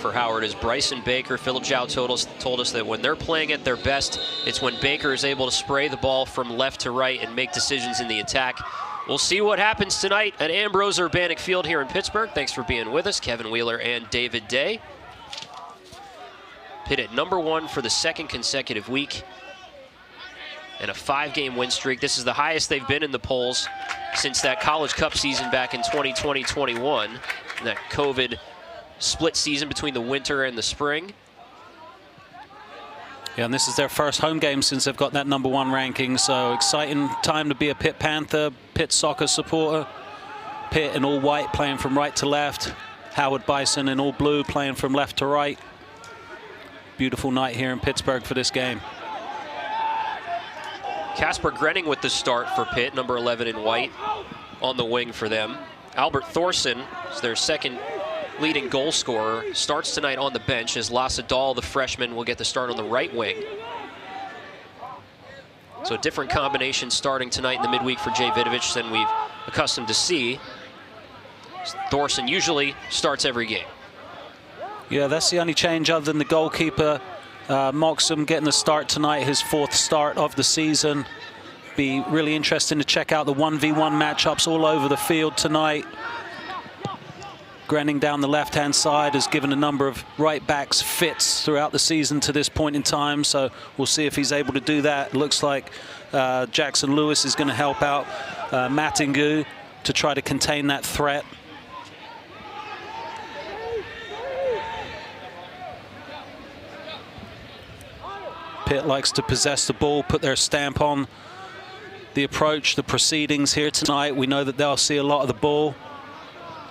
for Howard is Bryson Baker. Philip Zhao told us that when they're playing at their best, it's when Baker is able to spray the ball from left to right and make decisions in the attack. We'll see what happens tonight at Ambrose Urbanic Field here in Pittsburgh. Thanks for being with us, Kevin Wheeler and David Day. Pitt at #1 for the second consecutive week and a 5-game win streak. This is the highest they've been in the polls since that College Cup season back in 2020-21, that COVID split season between the winter and the spring. Yeah, and this is their first home game since they've got that #1 ranking, so exciting time to be a Pitt Panther, Pitt soccer supporter. Pitt in all white playing from right to left. Howard Bison in all blue playing from left to right. Beautiful night here in Pittsburgh for this game. Casper Grenning with the start for Pitt, number 11 in white, on the wing for them. Albert Thorson is their second leading goal scorer, starts tonight on the bench as Lasse Dahl, the freshman, will get the start on the right wing. So a different combination starting tonight in the midweek for Jay Vidovich than we've accustomed to see. Thorson usually starts every game. Yeah, that's the only change other than the goalkeeper. Moxham getting the start tonight, his 4th start of the season. Be really interesting to check out the 1v1 matchups all over the field tonight. Grenning down the left-hand side has given a number of right backs fits throughout the season to this point in time, so we'll see if he's able to do that. Looks like Jackson Lewis is going to help out Matingu to try to contain that threat. Pitt likes to possess the ball, put their stamp on the approach, the proceedings here tonight. We know that they'll see a lot of the ball,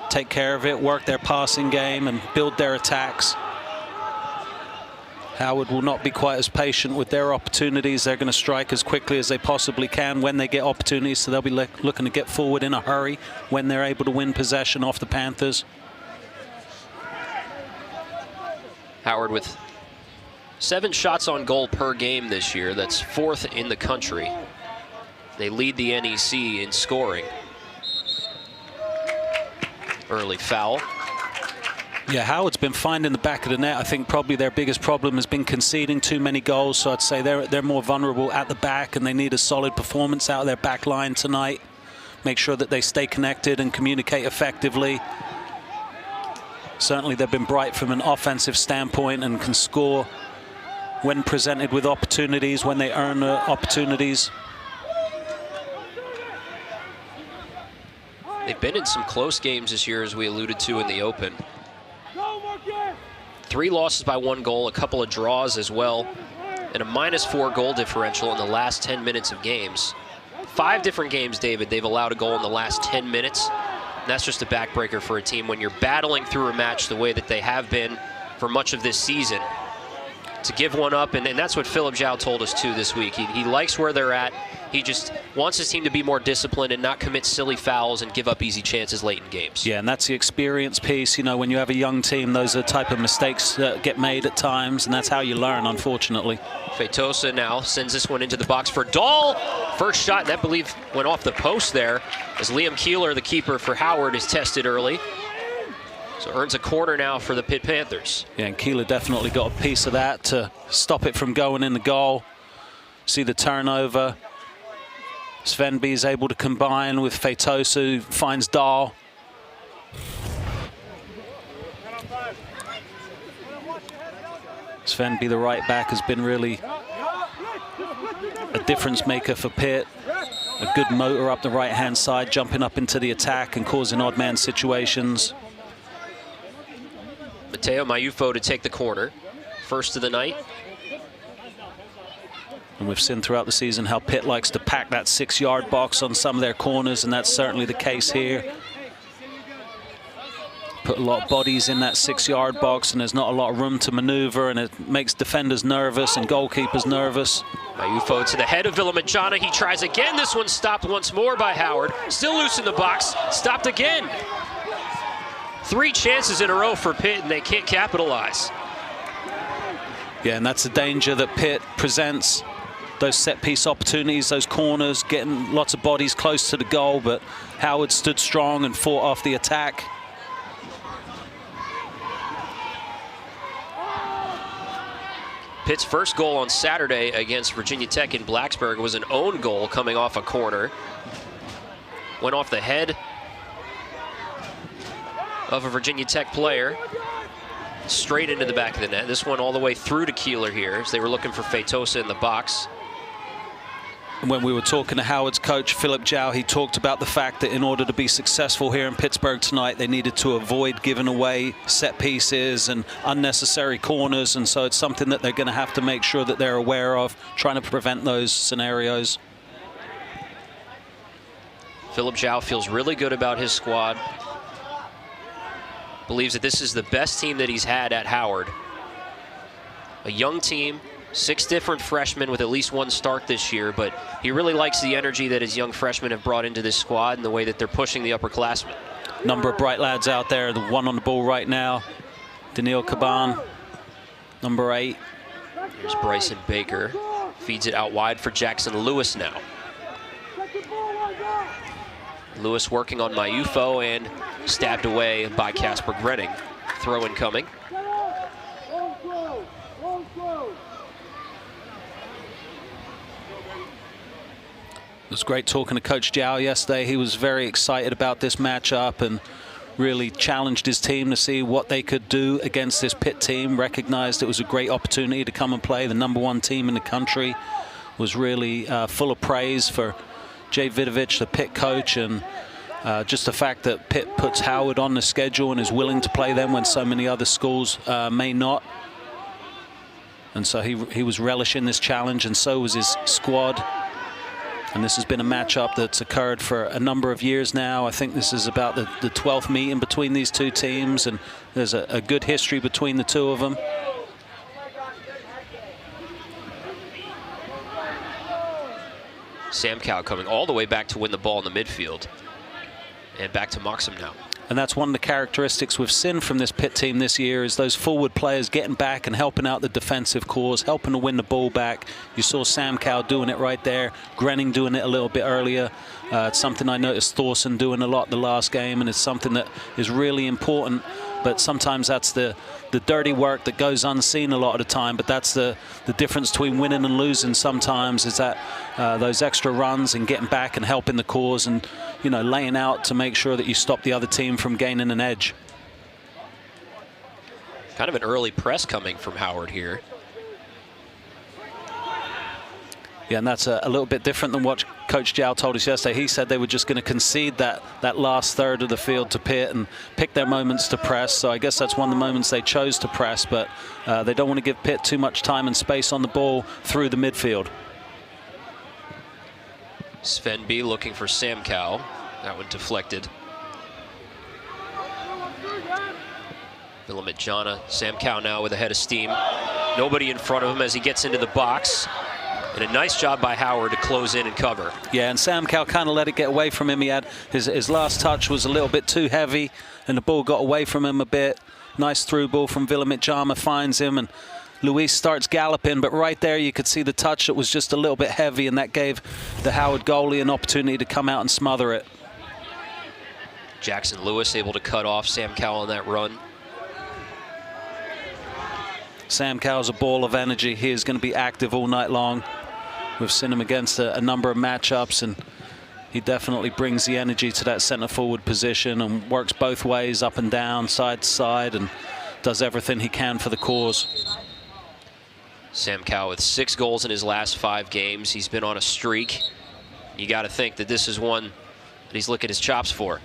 take care of it, work their passing game and build their attacks. Howard will not be quite as patient with their opportunities. They're going to strike as quickly as they possibly can when they get opportunities, so they'll be looking to get forward in a hurry when they're able to win possession off the Panthers. Howard with 7 shots on goal per game this year. That's 4th in the country. They lead the NEC in scoring. Early foul. Yeah, Howard's been finding the back of the net. I think probably their biggest problem has been conceding too many goals, so I'd say they're more vulnerable at the back, and they need a solid performance out of their back line tonight. Make sure that they stay connected and communicate effectively. Certainly they've been bright from an offensive standpoint and can score when presented with opportunities, when they earn opportunities. They've been in some close games this year, as we alluded to in the Open. 3 losses by 1 goal, a couple of draws as well, and a -4 goal differential in the last 10 minutes of games. 5 different games, David, they've allowed a goal in the last 10 minutes. And that's just a backbreaker for a team when you're battling through a match the way that they have been for much of this season. To give one up, and that's what Philip Zhao told us too this week. He likes where they're at. He just wants his team to be more disciplined and not commit silly fouls and give up easy chances late in games. Yeah, and that's the experience piece. You know, when you have a young team, those are the type of mistakes that get made at times, and that's how you learn, unfortunately. Feitosa now sends this one into the box for Dahl. First shot, that I believe went off the post there, as Liam Keeler, the keeper for Howard, is tested early. So earns a corner now for the Pitt Panthers. Yeah, and Keeler definitely got a piece of that to stop it from going in the goal. See the turnover. Svenby is able to combine with Feitosa, who finds Dahl. Svenby, the right back, has been really a difference maker for Pitt. A good motor up the right-hand side, jumping up into the attack and causing odd man situations. Mateo Mayufo to take the corner. First of the night. And we've seen throughout the season how Pitt likes to pack that 6-yard box on some of their corners, and that's certainly the case here. Put a lot of bodies in that 6-yard box, and there's not a lot of room to maneuver, and it makes defenders nervous and goalkeepers nervous. Mayufo to the head of Villamanchana. He tries again. This one stopped once more by Howard. Still loose in the box. Stopped again. 3 chances in a row for Pitt, and they can't capitalize. Yeah, and that's the danger that Pitt presents. Those set-piece opportunities, those corners, getting lots of bodies close to the goal, but Howard stood strong and fought off the attack. Pitt's first goal on Saturday against Virginia Tech in Blacksburg was an own goal coming off a corner. Went off the head of a Virginia Tech player, straight into the back of the net. This one all the way through to Keeler here, as they were looking for Feitosa in the box. When we were talking to Howard's coach, Philip Jow, he talked about the fact that in order to be successful here in Pittsburgh tonight, they needed to avoid giving away set pieces and unnecessary corners, and so it's something that they're going to have to make sure that they're aware of, trying to prevent those scenarios. Philip Jow feels really good about his squad. Believes that this is the best team that he's had at Howard. A young team, 6 different freshmen with at least 1 start this year, but he really likes the energy that his young freshmen have brought into this squad and the way that they're pushing the upperclassmen. Number of bright lads out there. The one on the ball right now, Daniil Caban, number 8. Here's Bryson Baker. Feeds it out wide for Jackson Lewis now. Lewis working on Mayufo and stabbed away by Casper Grenning. Throw incoming. It was great talking to Coach Jow yesterday. He was very excited about this matchup and really challenged his team to see what they could do against this Pitt team. Recognized it was a great opportunity to come and play. The #1 team in the country. Was really full of praise for Jay Vidovich, the Pitt coach, and just the fact that Pitt puts Howard on the schedule and is willing to play them when so many other schools may not. And so he was relishing this challenge, and so was his squad. And this has been a matchup that's occurred for a number of years now. I think this is about the 12th meeting between these two teams, and there's a good history between the two of them. Sam Cow coming all the way back to win the ball in the midfield. And back to Moxham now. And that's one of the characteristics we've seen from this Pitt team this year, is those forward players getting back and helping out the defensive cause, helping to win the ball back. You saw Sam Cow doing it right there, Grenning doing it a little bit earlier. It's something I noticed Thorson doing a lot the last game, and it's something that is really important. But sometimes that's the dirty work that goes unseen a lot of the time. But that's the difference between winning and losing sometimes, is that those extra runs and getting back and helping the cause, and laying out to make sure that you stop the other team from gaining an edge. Kind of an early press coming from Howard here. Yeah, and that's a little bit different than what Coach Jow told us yesterday. He said they were just going to concede that last third of the field to Pitt and pick their moments to press. So I guess that's one of the moments they chose to press, but they don't want to give Pitt too much time and space on the ball through the midfield. Sven B looking for Sam Cow. That one deflected. Willamette Jana. Sam Cow now with a head of steam. Nobody in front of him as he gets into the box. And a nice job by Howard to close in and cover. Yeah, and Sam Cow kind of let it get away from him. He had his last touch was a little bit too heavy, and the ball got away from him a bit. Nice through ball from Willamette Jana, finds him, and Luis starts galloping, but right there you could see the touch that was just a little bit heavy, and that gave the Howard goalie an opportunity to come out and smother it. Jackson Lewis able to cut off Sam Cow on that run. Sam Cow's a ball of energy. He is going to be active all night long. We've seen him against a number of matchups, and he definitely brings the energy to that center forward position and works both ways, up and down, side to side, and does everything he can for the cause. Sam Cow with 6 goals in his last 5 games. He's been on a streak. You got to think that this is one that he's licking his chops for.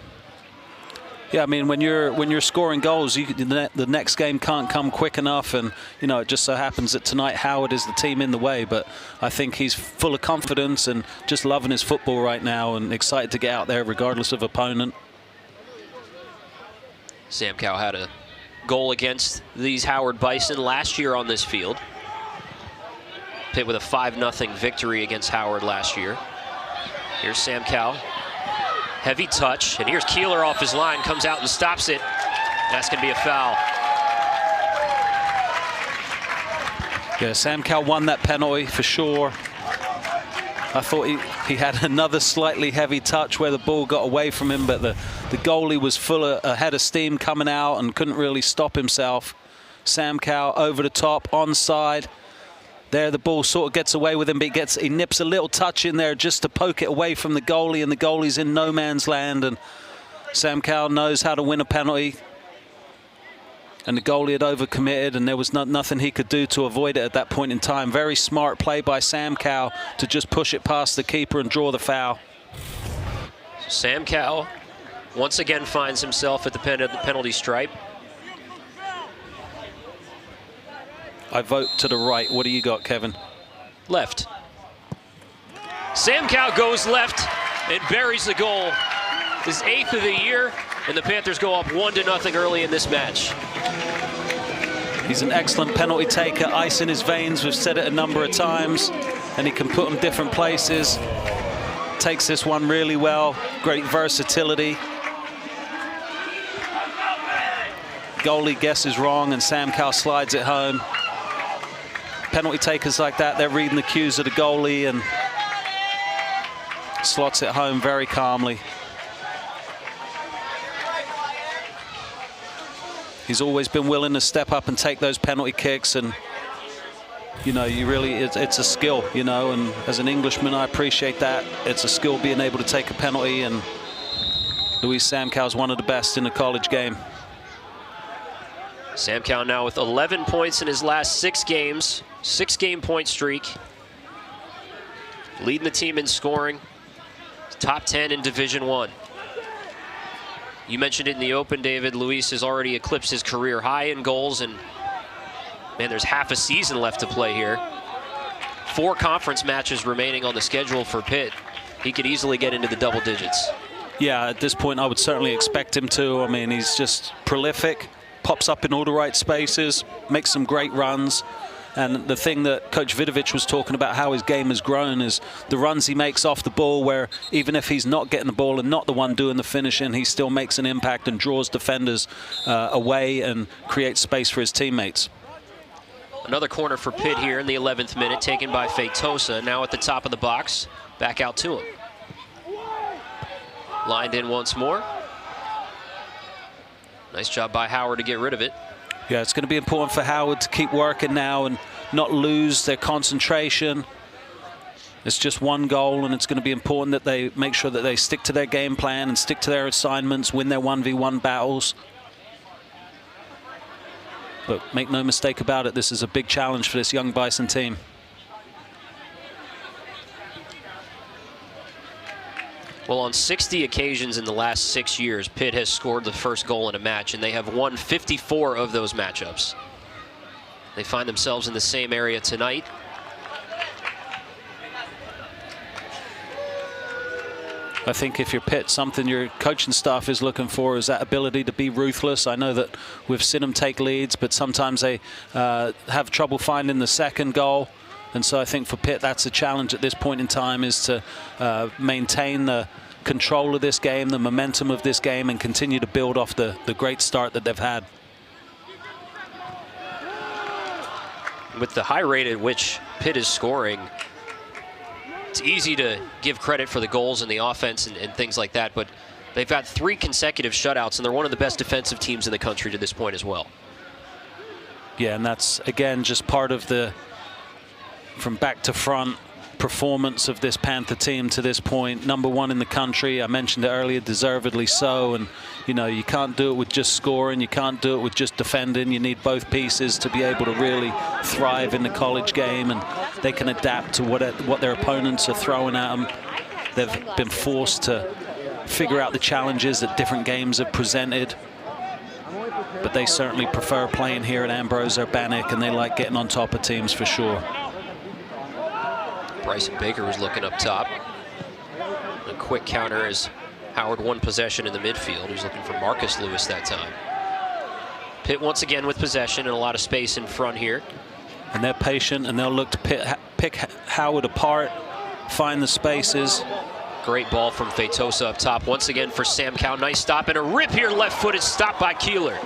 Yeah, I mean, when you're scoring goals, the next game can't come quick enough, and it just so happens that tonight Howard is the team in the way. But I think he's full of confidence and just loving his football right now, and excited to get out there regardless of opponent. Sam Cow had a goal against these Howard Bison last year on this field. Pitt with a 5-0 victory against Howard last year. Here's Sam Cow. Heavy touch, and here's Keeler off his line, comes out and stops it. That's going to be a foul. Yeah, Sam Cow won that penalty for sure. I thought he had another slightly heavy touch where the ball got away from him, but the goalie was full of a head of steam coming out and couldn't really stop himself. Sam Cow over the top, onside. There, the ball sort of gets away with him, but he nips a little touch in there just to poke it away from the goalie, and the goalie's in no man's land, and Sam Cowell knows how to win a penalty. And the goalie had overcommitted, and there was nothing he could do to avoid it at that point in time. Very smart play by Sam Cowell to just push it past the keeper and draw the foul. Sam Cowell once again finds himself at the penalty stripe. I vote to the right. What do you got, Kevin? Left. Sam Cowell goes left and buries the goal. His 8th of the year, and the Panthers go up 1-0 early in this match. He's an excellent penalty taker, ice in his veins. We've said it a number of times, and he can put them different places. Takes this one really well. Great versatility. Goalie guesses wrong, and Sam Cowell slides it home. Penalty takers like that, they're reading the cues of the goalie and slots it home very calmly. He's always been willing to step up and take those penalty kicks, and you know, it's a skill, you know, and as an Englishman I appreciate that. It's a skill being able to take a penalty, and Sam Cowell's one of the best in the college game. Sam Cowell now with 11 points in his last 6 games, 6-game point streak. Leading the team in scoring, top 10 in Division I. You mentioned it in the open, David. Luis has already eclipsed his career high in goals, and man, there's half a season left to play here. 4 conference matches remaining on the schedule for Pitt. He could easily get into the double digits. Yeah, at this point I would certainly expect him to. I mean, he's just prolific, pops up in all the right spaces, makes some great runs. And the thing that Coach Vidovic was talking about, how his game has grown, is the runs he makes off the ball, where even if he's not getting the ball and not the one doing the finishing, he still makes an impact and draws defenders away and creates space for his teammates. Another corner for Pitt here in the 11th minute, taken by Feitosa, now at the top of the box. Back out to him. Lined in once more. Nice job by Howard to get rid of it. Yeah, it's going to be important for Howard to keep working now and not lose their concentration. It's just one goal, and it's going to be important that they make sure that they stick to their game plan and stick to their assignments, win their 1v1 battles. But make no mistake about it, this is a big challenge for this young Bison team. Well, on 60 occasions in the last 6 years, Pitt has scored the first goal in a match, and they have won 54 of those matchups. They find themselves in the same area tonight. I think if you're Pitt, something your coaching staff is looking for is that ability to be ruthless. I know that we've seen them take leads, but sometimes they have trouble finding the second goal. And so I think for Pitt, that's a challenge at this point in time, is to maintain the control of this game, the momentum of this game, and continue to build off the great start that they've had. With the high rate at which Pitt is scoring, it's easy to give credit for the goals and the offense and things like that, but they've got 3 consecutive shutouts, and they're one of the best defensive teams in the country to this point as well. Yeah, and that's, again, just part of the from back to front performance of this Panther team to this point. #1 in the country. I mentioned it earlier, deservedly so. And, you know, you can't do it with just scoring. You can't do it with just defending. You need both pieces to be able to really thrive in the college game. And they can adapt to what their opponents are throwing at them. They've been forced to figure out the challenges that different games have presented. But they certainly prefer playing here at Ambrose Urbanic, and they like getting on top of teams for sure. Bryson Baker was looking up top. A quick counter as Howard won possession in the midfield. He was looking for Marcus Lewis that time. Pitt once again with possession and a lot of space in front here. And they're patient, and they'll look to pick Howard apart, find the spaces. Great ball from Feitosa up top. Once again for Sam Cowell. Nice stop and a rip here, left-footed stop by Keeler.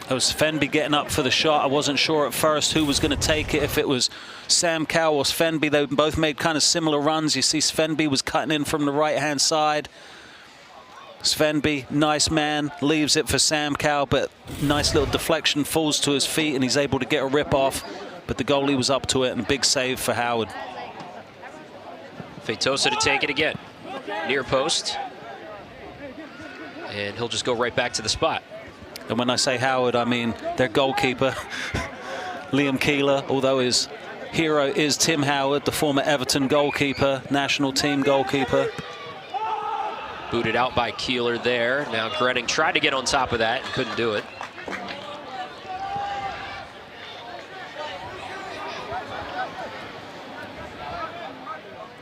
That was Fenby getting up for the shot. I wasn't sure at first who was going to take it, if it was Sam Cowell or Fenby. They both made kind of similar runs. You see Fenby was cutting in from the right-hand side. Svenby, nice man, leaves it for Sam Cowell, but nice little deflection, falls to his feet, and he's able to get a rip off. But the goalie was up to it, and a big save for Howard. Feitosa to take it again. Near post. And he'll just go right back to the spot. And when I say Howard, I mean their goalkeeper, Liam Keeler, although his hero is Tim Howard, the former Everton goalkeeper, national team goalkeeper. Booted out by Keeler there. Now Grenning tried to get on top of that, couldn't do it.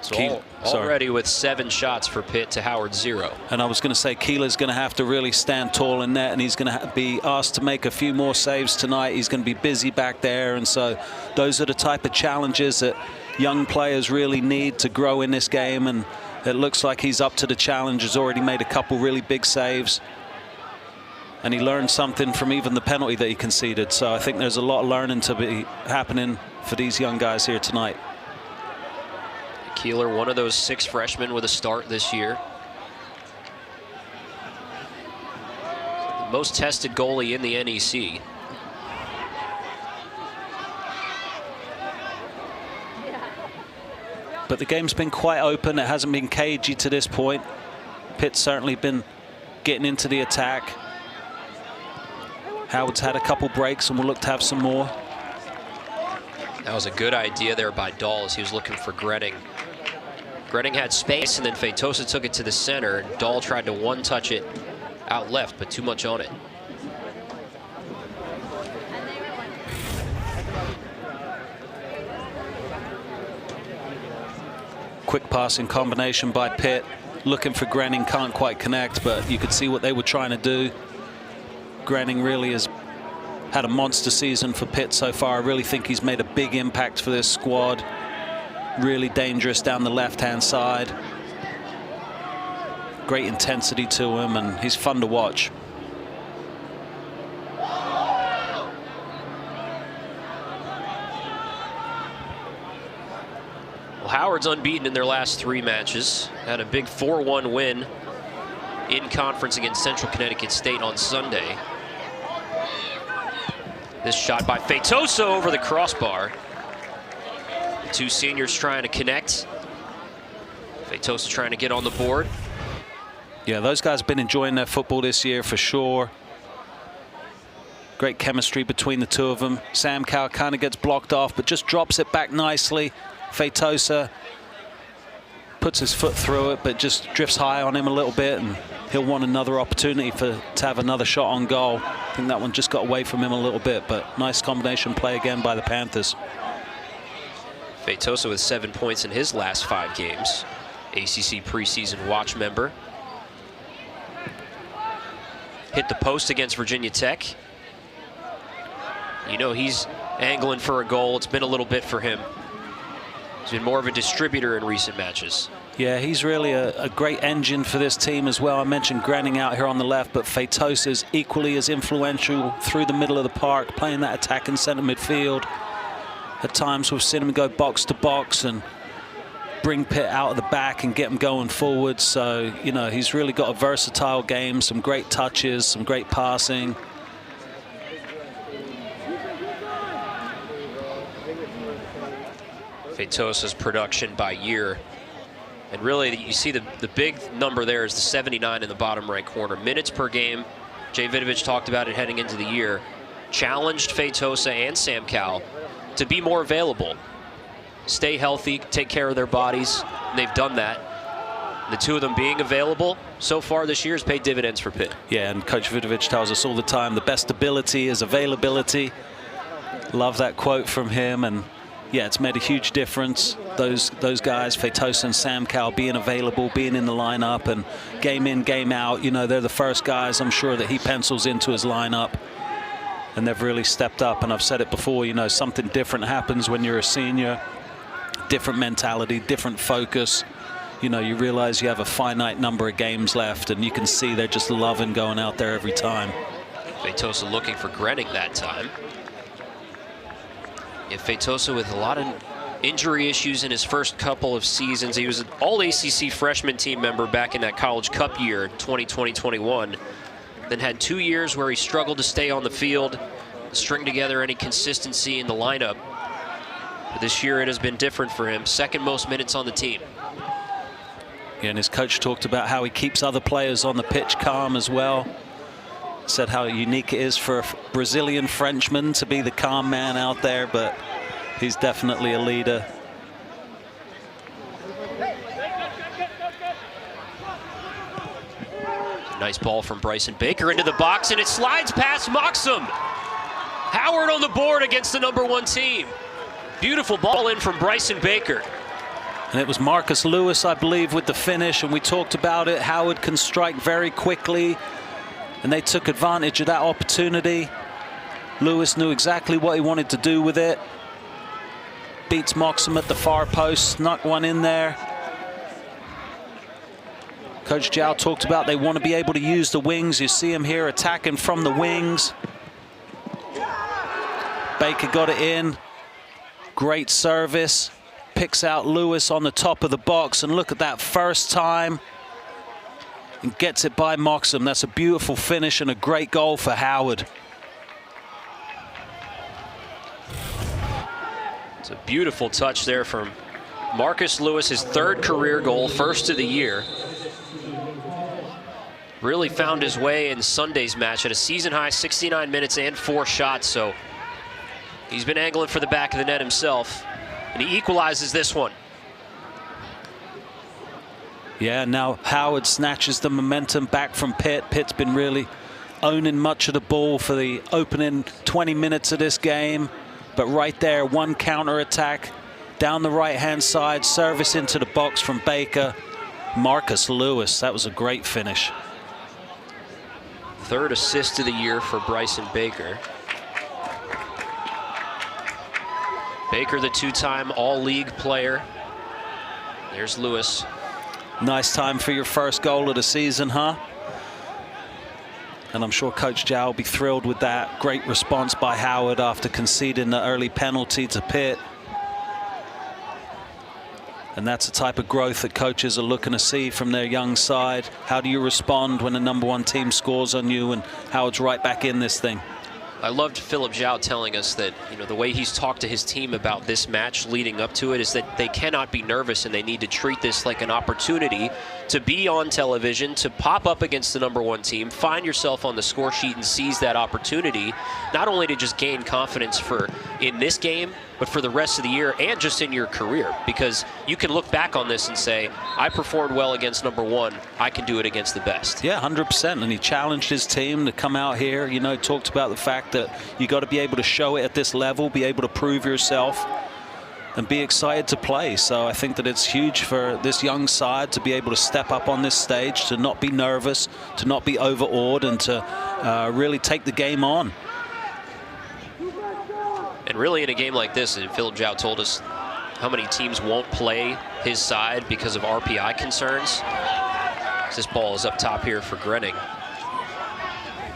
So already with 7 shots for Pitt to Howard 0. And I was going to say Keeler's going to have to really stand tall in net, and he's going to be asked to make a few more saves tonight. He's going to be busy back there, and so those are the type of challenges that young players really need to grow in this game, and it looks like he's up to the challenge. He's already made a couple really big saves, and he learned something from even the penalty that he conceded. So I think there's a lot of learning to be happening for these young guys here tonight. Keeler, one of those 6 freshmen with a start this year. The most tested goalie in the NEC. But the game's been quite open. It hasn't been cagey to this point. Pitt's certainly been getting into the attack. Howard's had a couple breaks and will look to have some more. That was a good idea there by Dahl as he was looking for Grenning. Grenning had space, and then Feitosa took it to the center, and Dahl tried to one-touch it out left, but too much on it. Quick passing combination by Pitt. Looking for Grenning, can't quite connect, but you could see what they were trying to do. Grenning really has had a monster season for Pitt so far. I really think he's made a big impact for this squad. Really dangerous down the left-hand side. Great intensity to him, and he's fun to watch. Well, Howard's unbeaten in their last 3 matches. Had a big 4-1 win in conference against Central Connecticut State on Sunday. This shot by Feitosa over the crossbar. 2 seniors trying to connect. Feitosa trying to get on the board. Yeah, those guys have been enjoying their football this year for sure. Great chemistry between the 2 of them. Sam Cowell kind of gets blocked off, but just drops it back nicely. Feitosa puts his foot through it, but just drifts high on him a little bit, and he'll want another opportunity to have another shot on goal. I think that one just got away from him a little bit, but nice combination play again by the Panthers. Feitosa with 7 points in his last 5 games. ACC preseason watch member. Hit the post against Virginia Tech. You know he's angling for a goal. It's been a little bit for him. He's been more of a distributor in recent matches. Yeah, he's really a great engine for this team as well. I mentioned Grenning out here on the left, but Feitosa is equally as influential through the middle of the park, playing that attacking centre midfield. At times we've seen him go box to box and bring Pitt out of the back and get him going forward. So, you know, he's really got a versatile game, some great touches, some great passing. Feitosa's production by year. And really, you see the big number there is the 79 in the bottom right corner. Minutes per game. Jay Vidovich talked about it heading into the year. Challenged Feitosa and Sam Cowell to be more available, stay healthy, take care of their bodies, and they've done that. The 2 of them being available so far this year has paid dividends for Pitt. Yeah, and Coach Vidovich tells us all the time the best ability is availability. Love that quote from him, and yeah, it's made a huge difference. Those guys, Feitosa and Sam Cowell, being available, being in the lineup, and game in, game out, you know, they're the first guys I'm sure that he pencils into his lineup. And they've really stepped up, and I've said it before, you know, something different happens when you're a senior. Different mentality, different focus. You know, you realize you have a finite number of games left, and you can see they're just loving going out there every time. Feitosa looking for Grenning that time. Yeah, Feitosa with a lot of injury issues in his first couple of seasons. He was an all-ACC freshman team member back in that College Cup year, 2020-21. Then had 2 years where he struggled to stay on the field, string together any consistency in the lineup. But this year it has been different for him. Second most minutes on the team. Yeah, and his coach talked about how he keeps other players on the pitch calm as well. Said how unique it is for a Brazilian Frenchman to be the calm man out there, but he's definitely a leader. Nice ball from Bryson Baker into the box, and it slides past Moxham. Howard on the board against the #1 team. Beautiful ball in from Bryson Baker. And it was Marcus Lewis, I believe, with the finish, and we talked about it. Howard can strike very quickly, and they took advantage of that opportunity. Lewis knew exactly what he wanted to do with it. Beats Moxham at the far post, snuck one in there. Coach Jow talked about they want to be able to use the wings. You see him here attacking from the wings. Baker got it in. Great service. Picks out Lewis on the top of the box, and look at that first time. And gets it by Moxham. That's a beautiful finish and a great goal for Howard. It's a beautiful touch there from Marcus Lewis, his third career goal, first of the year. Really found his way in Sunday's match at a season high 69 minutes and 4 shots, so he's been angling for the back of the net himself, and he equalizes this one. Yeah, now Howard snatches the momentum back from Pitt. Pitt's been really owning much of the ball for the opening 20 minutes of this game. But right there, one counter attack down the right-hand side, service into the box from Baker. Marcus Lewis, that was a great finish. Third assist of the year for Bryson Baker. Baker, the 2-time all-league player. There's Lewis. Nice time for your first goal of the season, huh? And I'm sure Coach Jow will be thrilled with that. Great response by Howard after conceding the early penalty to Pitt. And that's the type of growth that coaches are looking to see from their young side. How do you respond when the #1 team scores on you? And Howard's right back in this thing. I loved Philip Zhao telling us that, the way he's talked to his team about this match leading up to it is that they cannot be nervous and they need to treat this like an opportunity to be on television, to pop up against the #1 team, find yourself on the score sheet and seize that opportunity, not only to just gain confidence for in this game, but for the rest of the year and just in your career, because you can look back on this and say, I performed well against #1, I can do it against the best. Yeah, 100%, and he challenged his team to come out here, talked about the fact that you got to be able to show it at this level, be able to prove yourself, and be excited to play. So I think that it's huge for this young side to be able to step up on this stage, to not be nervous, to not be overawed, and to really take the game on. And really in a game like this, and Philip Zhao told us how many teams won't play his side because of RPI concerns. This ball is up top here for Grenning.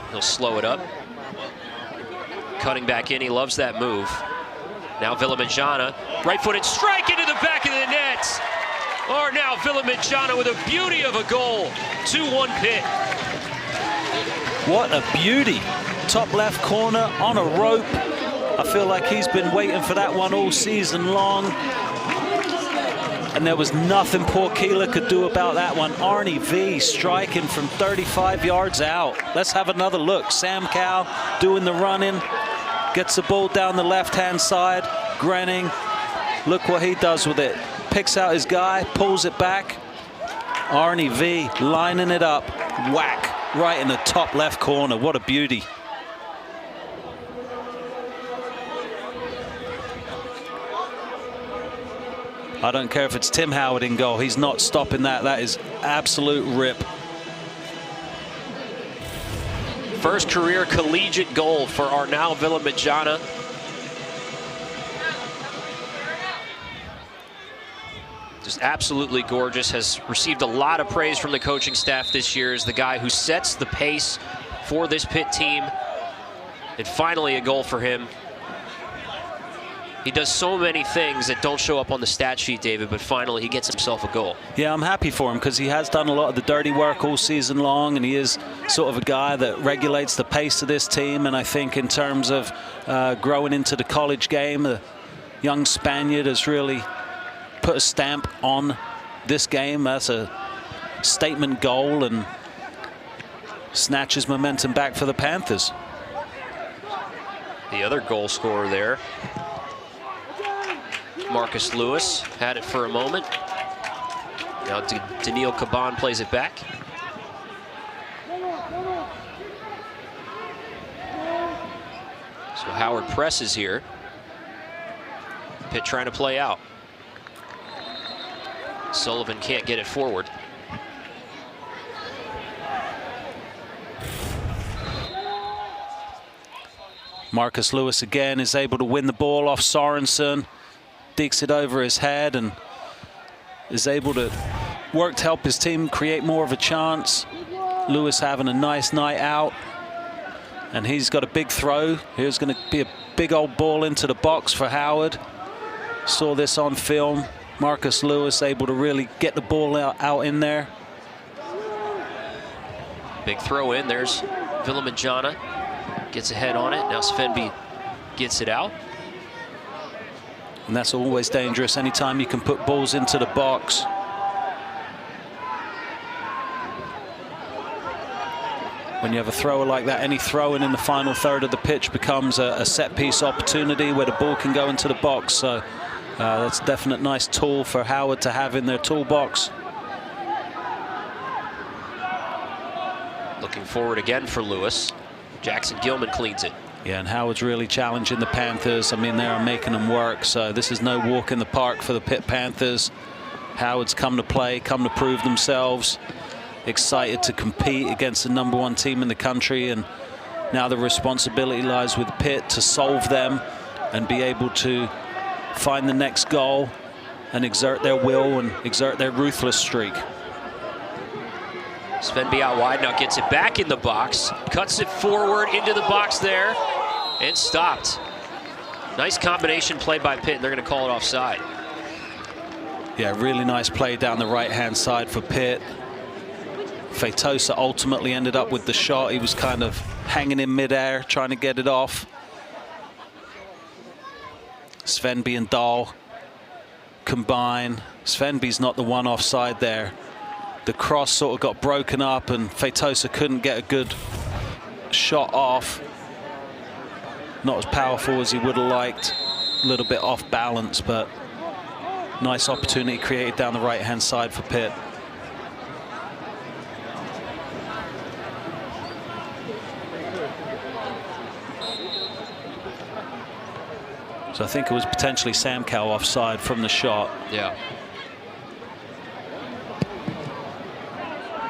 He'll slow it up. Cutting back in, he loves that move. Now Villamanjana, right-footed strike into the back of the net. Or now Villamanjana with a beauty of a goal. 2-1 Pitt. What a beauty. Top left corner on a rope. I feel like he's been waiting for that one all season long. And there was nothing poor Keeler could do about that one. Arnie V striking from 35 yards out. Let's have another look. Sam Cow doing the running. Gets the ball down the left-hand side. Grenning, look what he does with it. Picks out his guy, pulls it back. Arnie V lining it up. Whack, right in the top left corner. What a beauty. I don't care if it's Tim Howard in goal. He's not stopping that. That is absolute rip. First career collegiate goal for Arnau Villamanjana. Just absolutely gorgeous. Has received a lot of praise from the coaching staff this year as the guy who sets the pace for this Pitt team. And finally a goal for him. He does so many things that don't show up on the stat sheet, David, but finally he gets himself a goal. Yeah, I'm happy for him because he has done a lot of the dirty work all season long, and he is sort of a guy that regulates the pace of this team. And I think in terms of growing into the college game, the young Spaniard has really put a stamp on this game. That's a statement goal and snatches momentum back for the Panthers. The other goal scorer there, Marcus Lewis, had it for a moment. Now Daniil Caban plays it back. So Howard presses here. Pitt trying to play out. Sullivan can't get it forward. Marcus Lewis again is able to win the ball off Sorensen, digs it over his head and is able to work to help his team create more of a chance. Lewis having a nice night out, and he's got a big throw. Here's going to be a big old ball into the box for Howard. Saw this on film. Marcus Lewis able to really get the ball out in there. Big throw in. There's Villamanjana. Gets ahead on it. Now Svenby gets it out. And that's always dangerous anytime you can put balls into the box. When you have a thrower like that, any throw in the final third of the pitch becomes a set-piece opportunity where the ball can go into the box. So that's a definite nice tool for Howard to have in their toolbox. Looking forward again for Lewis. Jackson Gilman cleans it. Yeah, and Howard's really challenging the Panthers. I mean, they are making them work, so this is no walk in the park for the Pitt Panthers. Howard's come to play, come to prove themselves, excited to compete against the #1 team in the country, and now the responsibility lies with Pitt to solve them and be able to find the next goal and exert their will and exert their ruthless streak. Svenby out wide, now gets it back in the box, cuts it forward into the box there, and stopped. Nice combination play by Pitt, and they're going to call it offside. Yeah, really nice play down the right-hand side for Pitt. Feitosa ultimately ended up with the shot. He was kind of hanging in midair, trying to get it off. Svenby and Dahl combine. Svenby's not the one offside there. The cross sort of got broken up and Feitosa couldn't get a good shot off. Not as powerful as he would have liked. A little bit off balance, but nice opportunity created down the right-hand side for Pitt. So I think it was potentially Sam Cow offside from the shot. Yeah.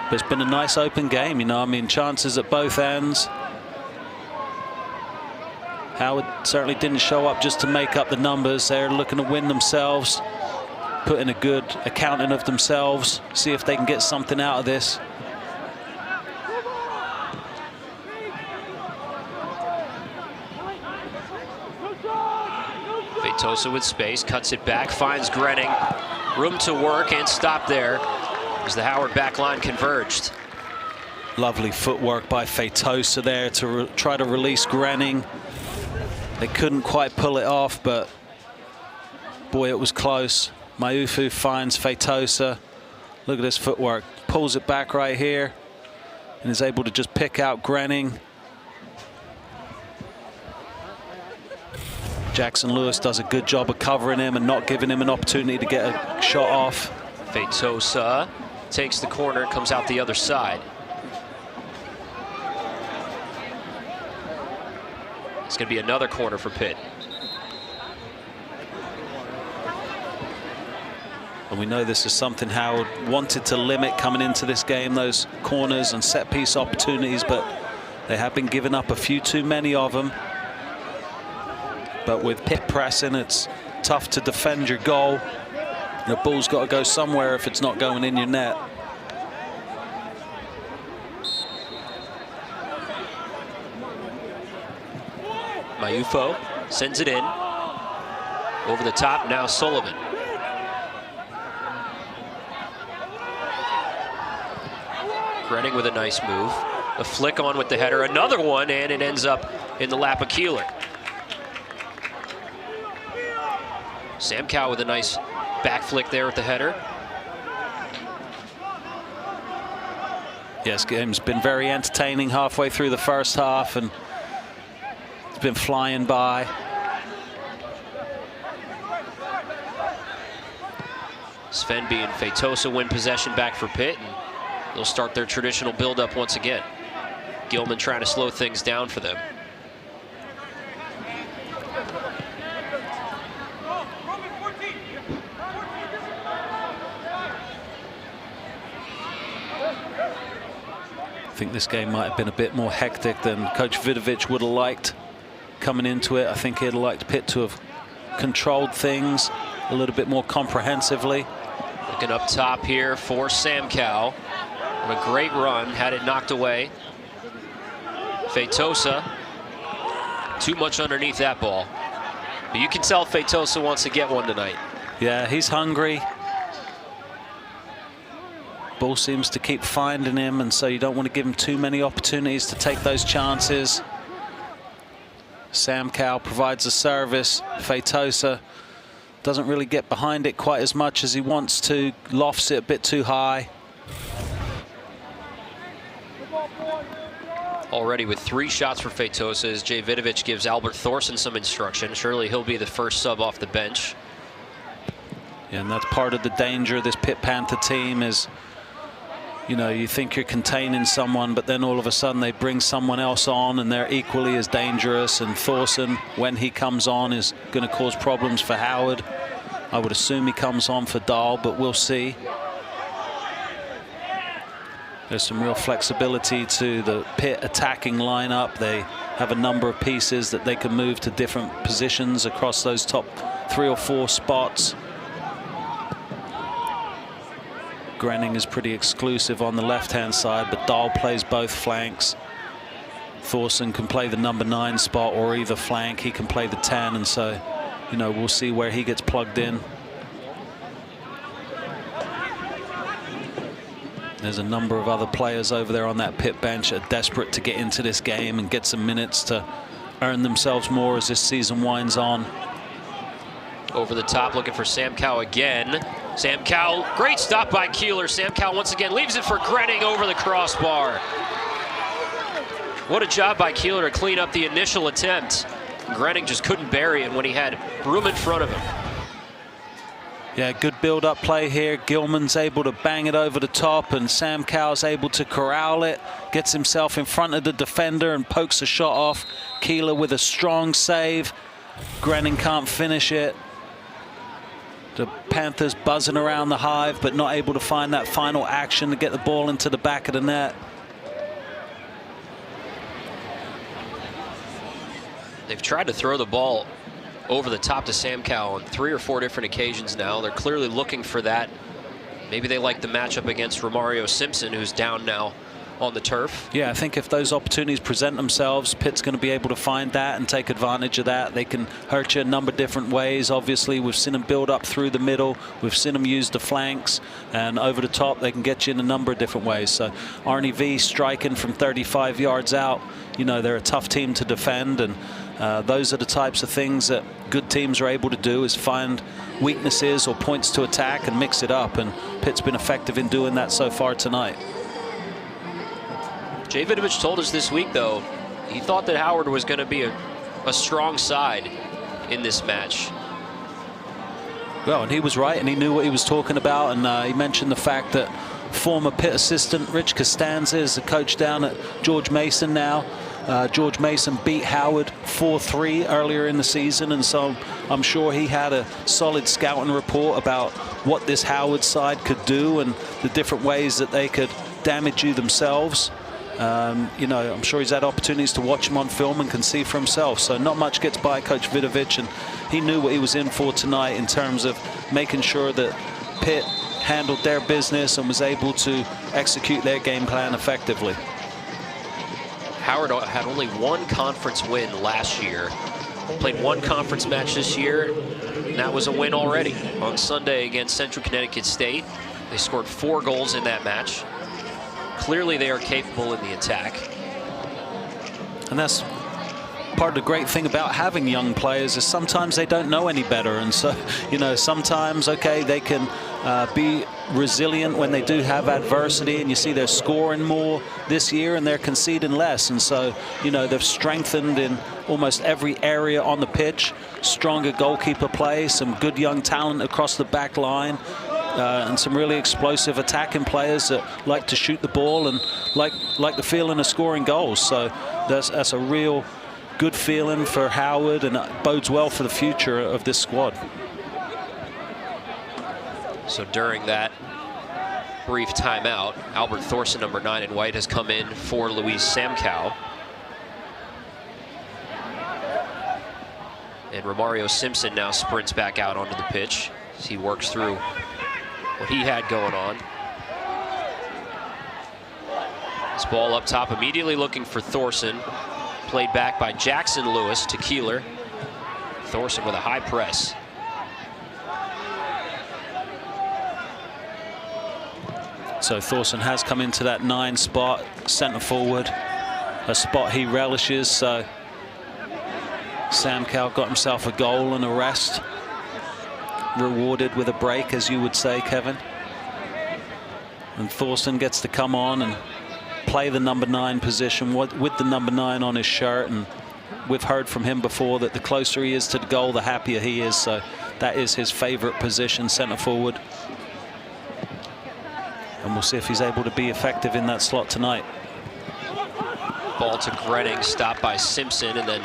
But it's been a nice open game, you know. I mean, chances at both ends. Howard certainly didn't show up just to make up the numbers. They're looking to win themselves, put in a good accounting of themselves, see if they can get something out of this. Feitosa with space, cuts it back, finds Grenning. Room to work and stop there as the Howard back line converged. Lovely footwork by Feitosa there to try to release Grenning. They couldn't quite pull it off, but boy, it was close. Maufu finds Feitosa. Look at this footwork. Pulls it back right here and is able to just pick out Grenning. Jackson Lewis does a good job of covering him and not giving him an opportunity to get a shot off. Feitosa takes the corner, comes out the other side. It's going to be another corner for Pitt. And we know this is something Howard wanted to limit coming into this game, those corners and set-piece opportunities, but they have been giving up a few too many of them. But with Pitt pressing, it's tough to defend your goal. The ball's got to go somewhere if it's not going in your net. Maufu sends it in. Over the top, now Sullivan. Grenning with a nice move. A flick on with the header, another one, and it ends up in the lap of Keeler. Sam Cow with a nice back flick there with the header. Yes, game's been very entertaining halfway through the first half, and it's been flying by. Svenby and Feitosa win possession back for Pitt, and they'll start their traditional build-up once again. Gilman trying to slow things down for them. I think this game might have been a bit more hectic than Coach Vidovic would have liked coming into it. I think he'd have liked Pitt to have controlled things a little bit more comprehensively. Looking up top here for Sam Cow. On a great run, had it knocked away. Feitosa, too much underneath that ball. But you can tell Feitosa wants to get one tonight. Yeah, he's hungry. Ball seems to keep finding him, and so you don't want to give him too many opportunities to take those chances. Sam Cow provides a service. Feitosa doesn't really get behind it quite as much as he wants to, lofts it a bit too high. Already with 3 shots for Feitosa as Jay Vidovic gives Albert Thorson some instruction. Surely he'll be the first sub off the bench. Yeah, and that's part of the danger of this Pitt Panther team is, you know, you think you're containing someone, but then all of a sudden they bring someone else on and they're equally as dangerous. And Thorson, when he comes on, is going to cause problems for Howard. I would assume he comes on for Dahl, but we'll see. There's some real flexibility to the Pitt attacking lineup. They have a number of pieces that they can move to different positions across those top 3 or 4 spots. Grenning is pretty exclusive on the left-hand side, but Dahl plays both flanks. Thorson can play the number 9 spot or either flank. He can play the 10, and so, you know, we'll see where he gets plugged in. There's a number of other players over there on that Pitt bench that are desperate to get into this game and get some minutes to earn themselves more as this season winds on. Over the top, looking for Sam Cow again. Sam Cow, great stop by Keeler. Sam Cow once again leaves it for Grenning over the crossbar. What a job by Keeler to clean up the initial attempt. Grenning just couldn't bury it when he had room in front of him. Yeah, good build-up play here. Gilman's able to bang it over the top, and Sam Cow's able to corral it, gets himself in front of the defender and pokes a shot off. Keeler with a strong save. Grenning can't finish it. The Panthers buzzing around the hive, but not able to find that final action to get the ball into the back of the net. They've tried to throw the ball over the top to Sam Cow on 3 or 4 different occasions now. They're clearly looking for that. Maybe they like the matchup against Romario Simpson, who's down now on the turf. Yeah, I think if those opportunities present themselves, Pitt's going to be able to find that and take advantage of that. They can hurt you a number of different ways. Obviously, we've seen them build up through the middle. We've seen them use the flanks, and over the top, they can get you in a number of different ways. So Arnie V striking from 35 yards out, you know, they're a tough team to defend, and those are the types of things that good teams are able to do, is find weaknesses or points to attack and mix it up, and Pitt's been effective in doing that so far tonight. Jay Vidovic told us this week, though, he thought that Howard was going to be a strong side in this match. Well, and he was right, and he knew what he was talking about, and he mentioned the fact that former Pitt assistant Rich Costanza is the coach down at George Mason now. George Mason beat Howard 4-3 earlier in the season, and so I'm sure he had a solid scouting report about what this Howard side could do and the different ways that they could damage you themselves. You know, I'm sure he's had opportunities to watch him on film and can see for himself. So not much gets by Coach Vidovic, and he knew what he was in for tonight in terms of making sure that Pitt handled their business and was able to execute their game plan effectively. Howard had only 1 conference win last year. Played 1 conference match this year. And that was a win already on Sunday against Central Connecticut State. They scored 4 goals in that match. Clearly they are capable in the attack. And that's part of the great thing about having young players is sometimes they don't know any better. And so, you know, sometimes, okay, they can be resilient when they do have adversity, and you see they're scoring more this year and they're conceding less. And so, you know, they've strengthened in almost every area on the pitch. Stronger goalkeeper play, some good young talent across the back line, and some really explosive attacking players that like to shoot the ball and like the feeling of scoring goals. So that's a real good feeling for Howard, and it bodes well for the future of this squad. So during that brief timeout, Albert Thorson, number 9 in white, has come in for Luis Samkow. And Romario Simpson now sprints back out onto the pitch as he works through what he had going on. This ball up top, immediately looking for Thorson. Played back by Jackson Lewis to Keeler. Thorson with a high press. So Thorson has come into that 9 spot, centre forward, a spot he relishes. So Samkow got himself a goal and a rest, rewarded with a break, as you would say, Kevin. And Thorson gets to come on and play the number 9 position with the number 9 on his shirt, and we've heard from him before that the closer he is to the goal, the happier he is. So that is his favorite position, centre forward, and we'll see if he's able to be effective in that slot tonight. Ball to Grenning, stopped by Simpson, and then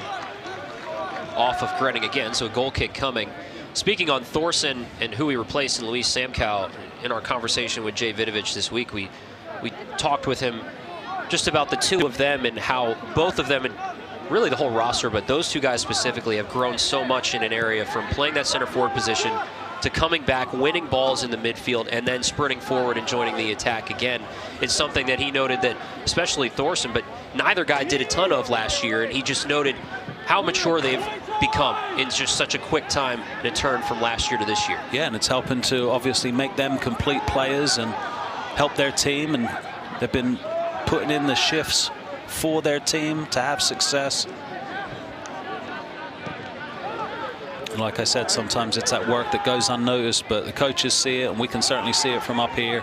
off of Grenning again, so a goal kick coming. Speaking on Thorson and who he replaced in Luis Samkow, in our conversation with Jay Vidovich this week, we talked with him just about the two of them and how both of them, and really the whole roster, but those two guys specifically, have grown so much in an area from playing that center forward position to coming back, winning balls in the midfield, and then sprinting forward and joining the attack again. It's something that he noted that, especially Thorson, but neither guy did a ton of last year, and he just noted how mature they've become in just such a quick time and a turn from last year to this year. Yeah, and it's helping to obviously make them complete players and help their team, and they've been putting in the shifts for their team to have success. And like I said, sometimes it's that work that goes unnoticed, but the coaches see it, and we can certainly see it from up here.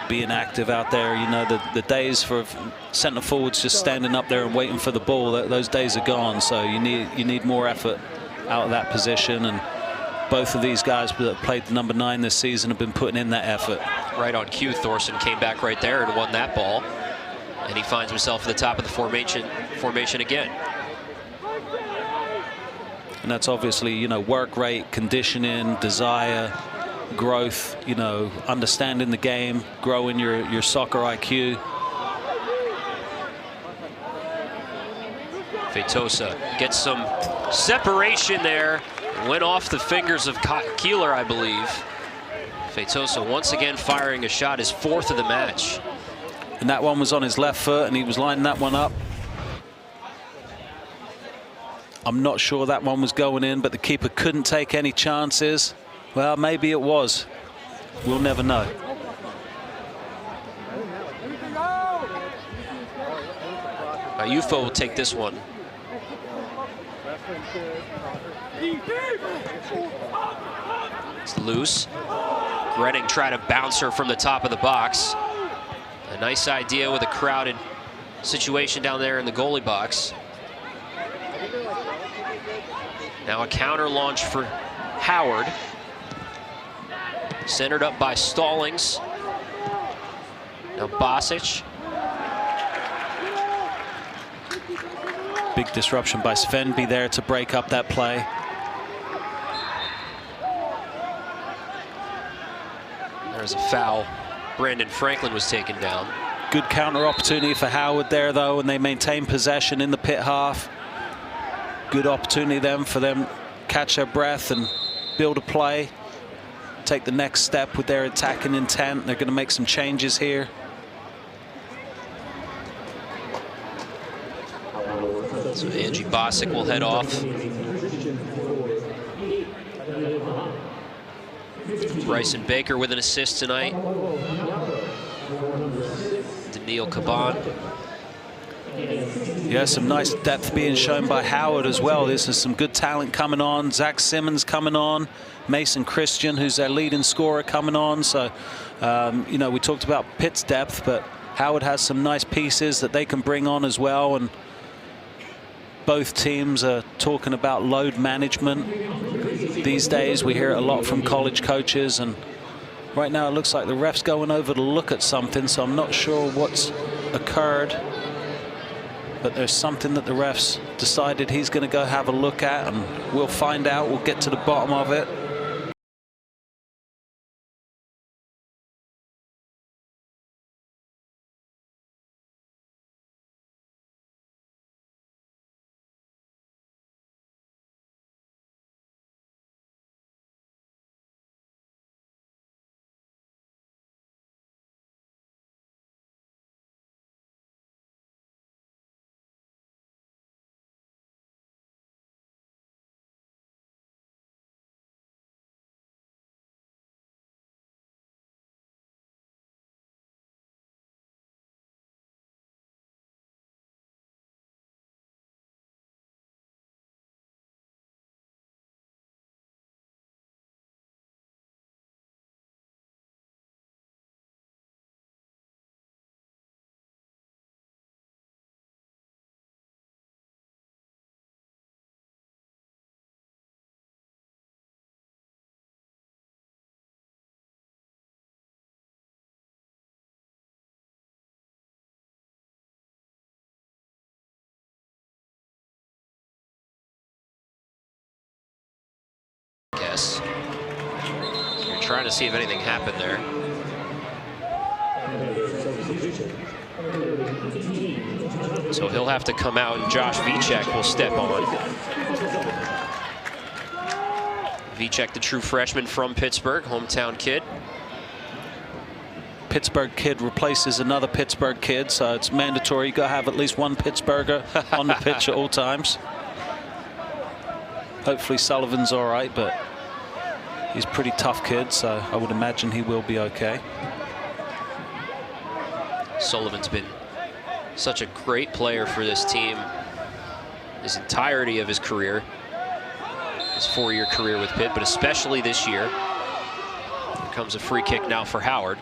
Being active out there, you know, the days for centre forwards just standing up there and waiting for the ball, those days are gone. So you need more effort out of that position, and both of these guys that played the number 9 this season have been putting in that effort. Right on cue, Thorson came back right there and won that ball, and he finds himself at the top of the formation again. And that's obviously, you know, work rate, conditioning, desire, growth, you know, understanding the game, growing your soccer IQ. Feitosa gets some separation there. Went off the fingers of Keeler, I believe. Feitosa once again firing a shot, his 4th of the match. And that one was on his left foot, and he was lining that one up. I'm not sure that one was going in, but the keeper couldn't take any chances. Well, maybe it was. We'll never know. UFO will take this one. It's loose. Grenning tried to bounce her from the top of the box. A nice idea with a crowded situation down there in the goalie box. Now a counter launch for Howard. Centered up by Stallings. Now Bosic. Big disruption by Svenby there to break up that play. There's a foul. Brandon Franklin was taken down. Good counter opportunity for Howard there, though, and they maintain possession in the pit half. Good opportunity then for them to catch their breath and build a play. Take the next step with their attacking intent. They're going to make some changes here. So Angie Bosic will head off. Bryson Baker with an assist tonight. Daniil Caban. Yeah, some nice depth being shown by Howard as well. This is some good talent coming on. Zach Simmons coming on. Mason Christian, who's their leading scorer, coming on. So, you know, we talked about Pitt's depth, but Howard has some nice pieces that they can bring on as well. And both teams are talking about load management. These days, we hear it a lot from college coaches. And right now, it looks like the ref's going over to look at something. So I'm not sure what's occurred. But there's something that the ref's decided he's going to go have a look at, and we'll find out. We'll get to the bottom of it. Guess. You're trying to see if anything happened there. So he'll have to come out, and Josh Vicek will step on. Vicek, the true freshman from Pittsburgh, hometown kid. Pittsburgh kid replaces another Pittsburgh kid, so it's mandatory. You got to have at least one Pittsburgher on the pitch at all times. Hopefully Sullivan's all right, but he's a pretty tough kid, so I would imagine he will be okay. Sullivan's been such a great player for this team his entirety of his career, his 4-year career with Pitt, but especially this year. Here comes a free kick now for Howard.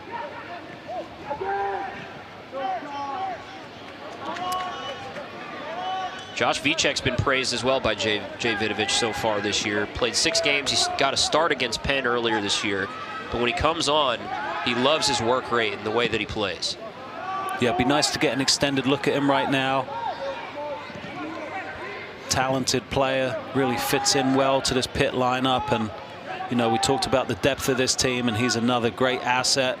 Josh Vicek's been praised as well by Jay Vidovich so far this year. Played 6 games. He's got a start against Penn earlier this year. But when he comes on, he loves his work rate and the way that he plays. Yeah, it'd be nice to get an extended look at him right now. Talented player, really fits in well to this Pitt lineup. And, you know, we talked about the depth of this team, and he's another great asset.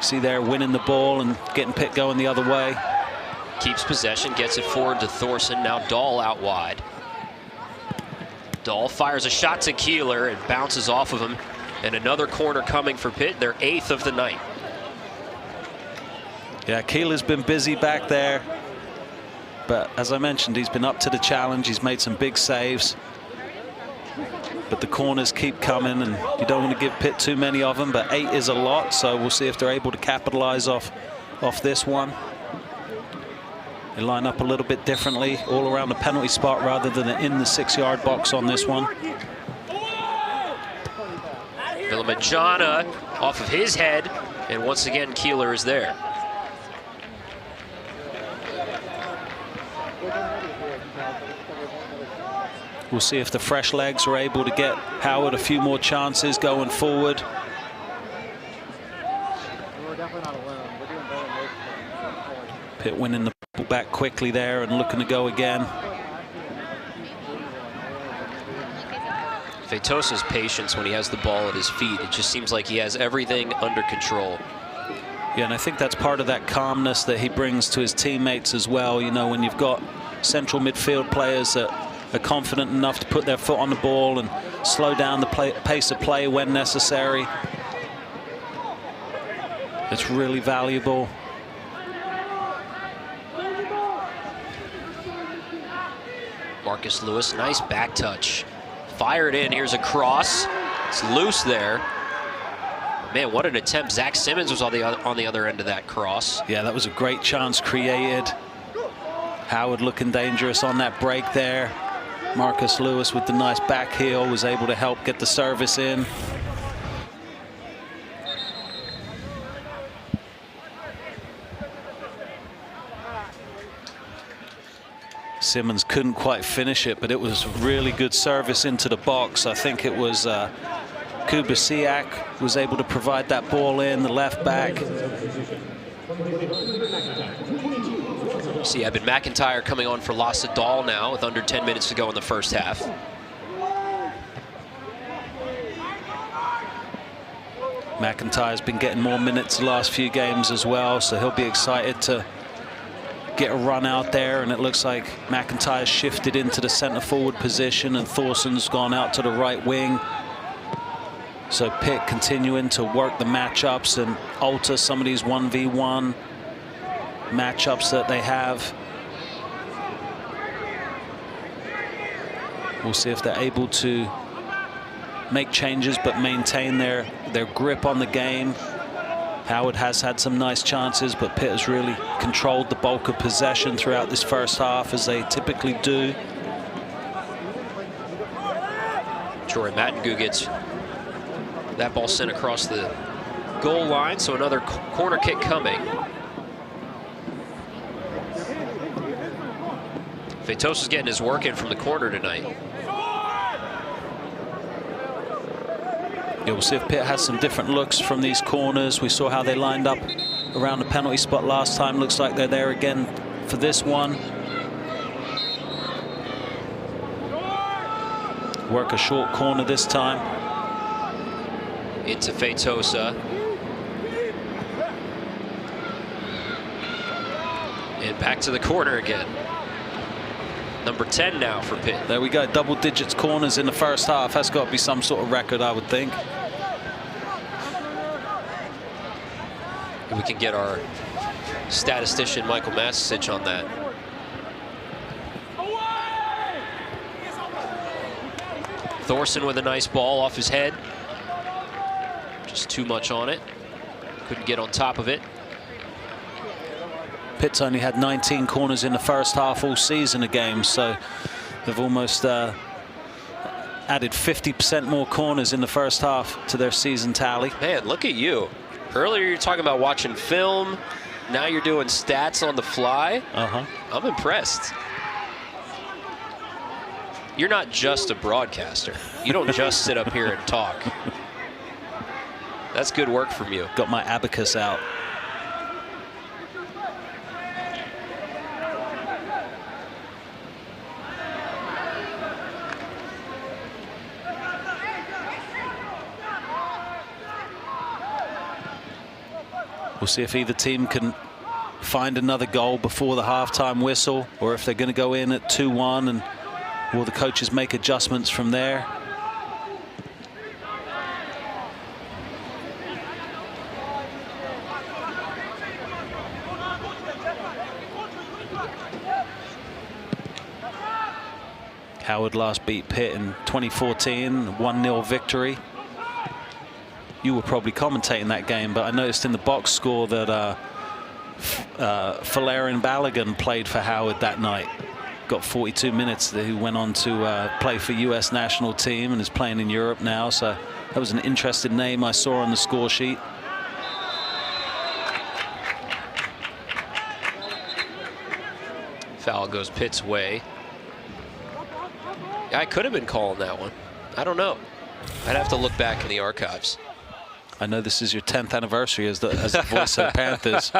See there, winning the ball and getting Pitt going the other way. Keeps possession, gets it forward to Thorson. Now Dahl out wide. Dahl fires a shot to Keeler. It bounces off of him. And another corner coming for Pitt, their 8th of the night. Yeah, Keeler's been busy back there. But as I mentioned, he's been up to the challenge. He's made some big saves. But the corners keep coming, and you don't want to give Pitt too many of them. But 8 is a lot, so we'll see if they're able to capitalize off this one. They line up a little bit differently, all around the penalty spot rather than in the 6-yard box on this one. Villamajana off of his head, and once again Keeler is there. We'll see if the fresh legs are able to get Howard a few more chances going forward. Pitt winning the ball back quickly there and looking to go again. Feitosa's patience when he has the ball at his feet. It just seems like he has everything under control. Yeah, and I think that's part of that calmness that he brings to his teammates as well. You know, when you've got central midfield players that are confident enough to put their foot on the ball and slow down the pace of play when necessary. It's really valuable. Marcus Lewis, nice back touch. Fired in, here's a cross. It's loose there. Man, what an attempt. Zach Simmons was on the other end of that cross. Yeah, that was a great chance created. Howard looking dangerous on that break there. Marcus Lewis with the nice back heel was able to help get the service in. Simmons couldn't quite finish it, but it was really good service into the box. I think it was Kubasiak was able to provide that ball in, the left back. See, Evan McIntyre coming on for Lasse Dahl now with under 10 minutes to go in the first half. McIntyre's been getting more minutes the last few games as well, so he'll be excited to get a run out there. And it looks like McIntyre shifted into the center forward position and Thorson's gone out to the right wing. So Pitt continuing to work the matchups and alter some of these 1v1 matchups that they have. We'll see if they're able to make changes but maintain their grip on the game. Howard has had some nice chances, but Pitt has really controlled the bulk of possession throughout this first half, as they typically do. Troy Mattingou gets that ball sent across the goal line, so another corner kick coming. Fetosa's getting his work in from the corner tonight. Yeah, we'll see if Pitt has some different looks from these corners. We saw how they lined up around the penalty spot last time. Looks like they're there again for this one. Work a short corner this time. Into Fetosa. And back to the corner again. Number 10 now for Pitt. There we go, double digits corners in the first half. That's got to be some sort of record, I would think. If we can get our statistician Michael Masicic on that. Thorson with a nice ball off his head. Just too much on it. Couldn't get on top of it. Pitt's only had 19 corners in the first half all season of games, so they've almost added 50% more corners in the first half to their season tally. Man, look at you. Earlier you're talking about watching film. Now you're doing stats on the fly. I'm impressed. You're not just a broadcaster. You don't just sit up here and talk. That's good work from you. Got my abacus out. We'll see if either team can find another goal before the halftime whistle, or if they're going to go in at 2-1, and will the coaches make adjustments from there. Howard last beat Pitt in 2014, 1-0 victory. You were probably commentating that game, but I noticed in the box score that Valerian Balogun played for Howard that night. Got 42 minutes. He went on to play for U.S. national team and is playing in Europe now. So that was an interesting name I saw on the score sheet. Foul goes Pitt's way. I could have been calling that one. I don't know. I'd have to look back in the archives. I know this is your 10th anniversary as the voice of the Panthers.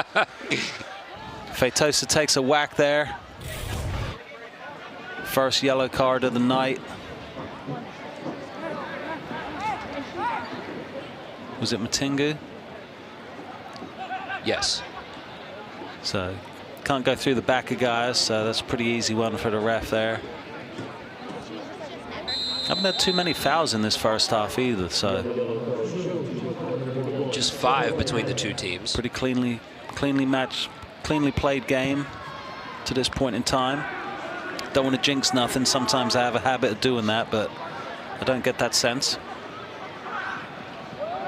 Fetosa takes a whack there. First yellow card of the night. Was it Matingu? Yes. So can't go through the back of guys, so that's a pretty easy one for the ref there. Haven't had too many fouls in this first half either, so just 5 between the two teams. Pretty cleanly played game to this point in time. Don't want to jinx nothing. Sometimes I have a habit of doing that, but I don't get that sense.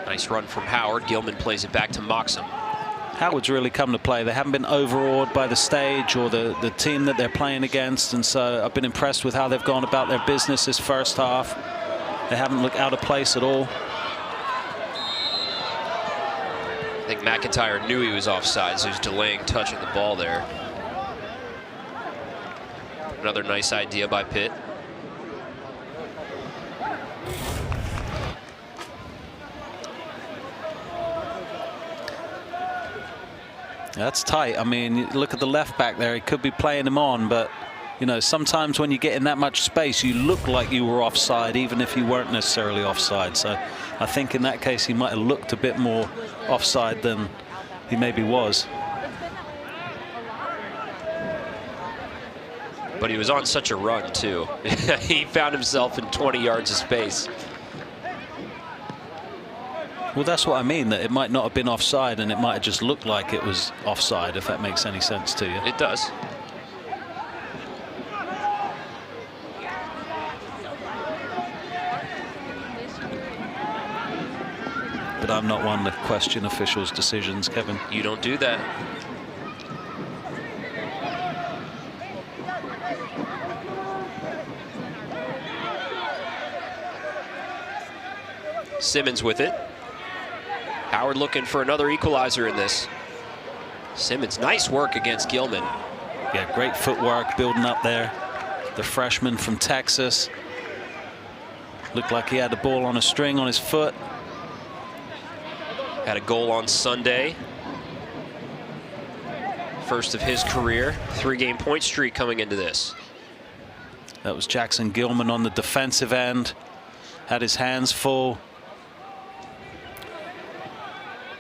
Nice run from Howard. Gilman plays it back to Moxham. Howard's really come to play. They haven't been overawed by the stage or the team that they're playing against, and so I've been impressed with how they've gone about their business this first half. They haven't looked out of place at all. I think McIntyre knew he was offside, so he's delaying touching the ball there. Another nice idea by Pitt. That's tight. I mean, you look at the left back there. He could be playing him on, but you know, sometimes when you get in that much space, you look like you were offside, even if you weren't necessarily offside. So I think in that case, he might have looked a bit more offside than he maybe was. But he was on such a run, too. He found himself in 20 yards of space. Well, that's what I mean, that it might not have been offside and it might have just looked like it was offside, if that makes any sense to you. It does. But I'm not one to question officials' decisions, Kevin. You don't do that. Simmons with it. Howard looking for another equalizer in this. Simmons, nice work against Gilman. Yeah, great footwork building up there. The freshman from Texas. Looked like he had the ball on a string on his foot. Had a goal on Sunday. First of his career. 3-game point streak coming into this. That was Jackson Gilman on the defensive end. Had his hands full.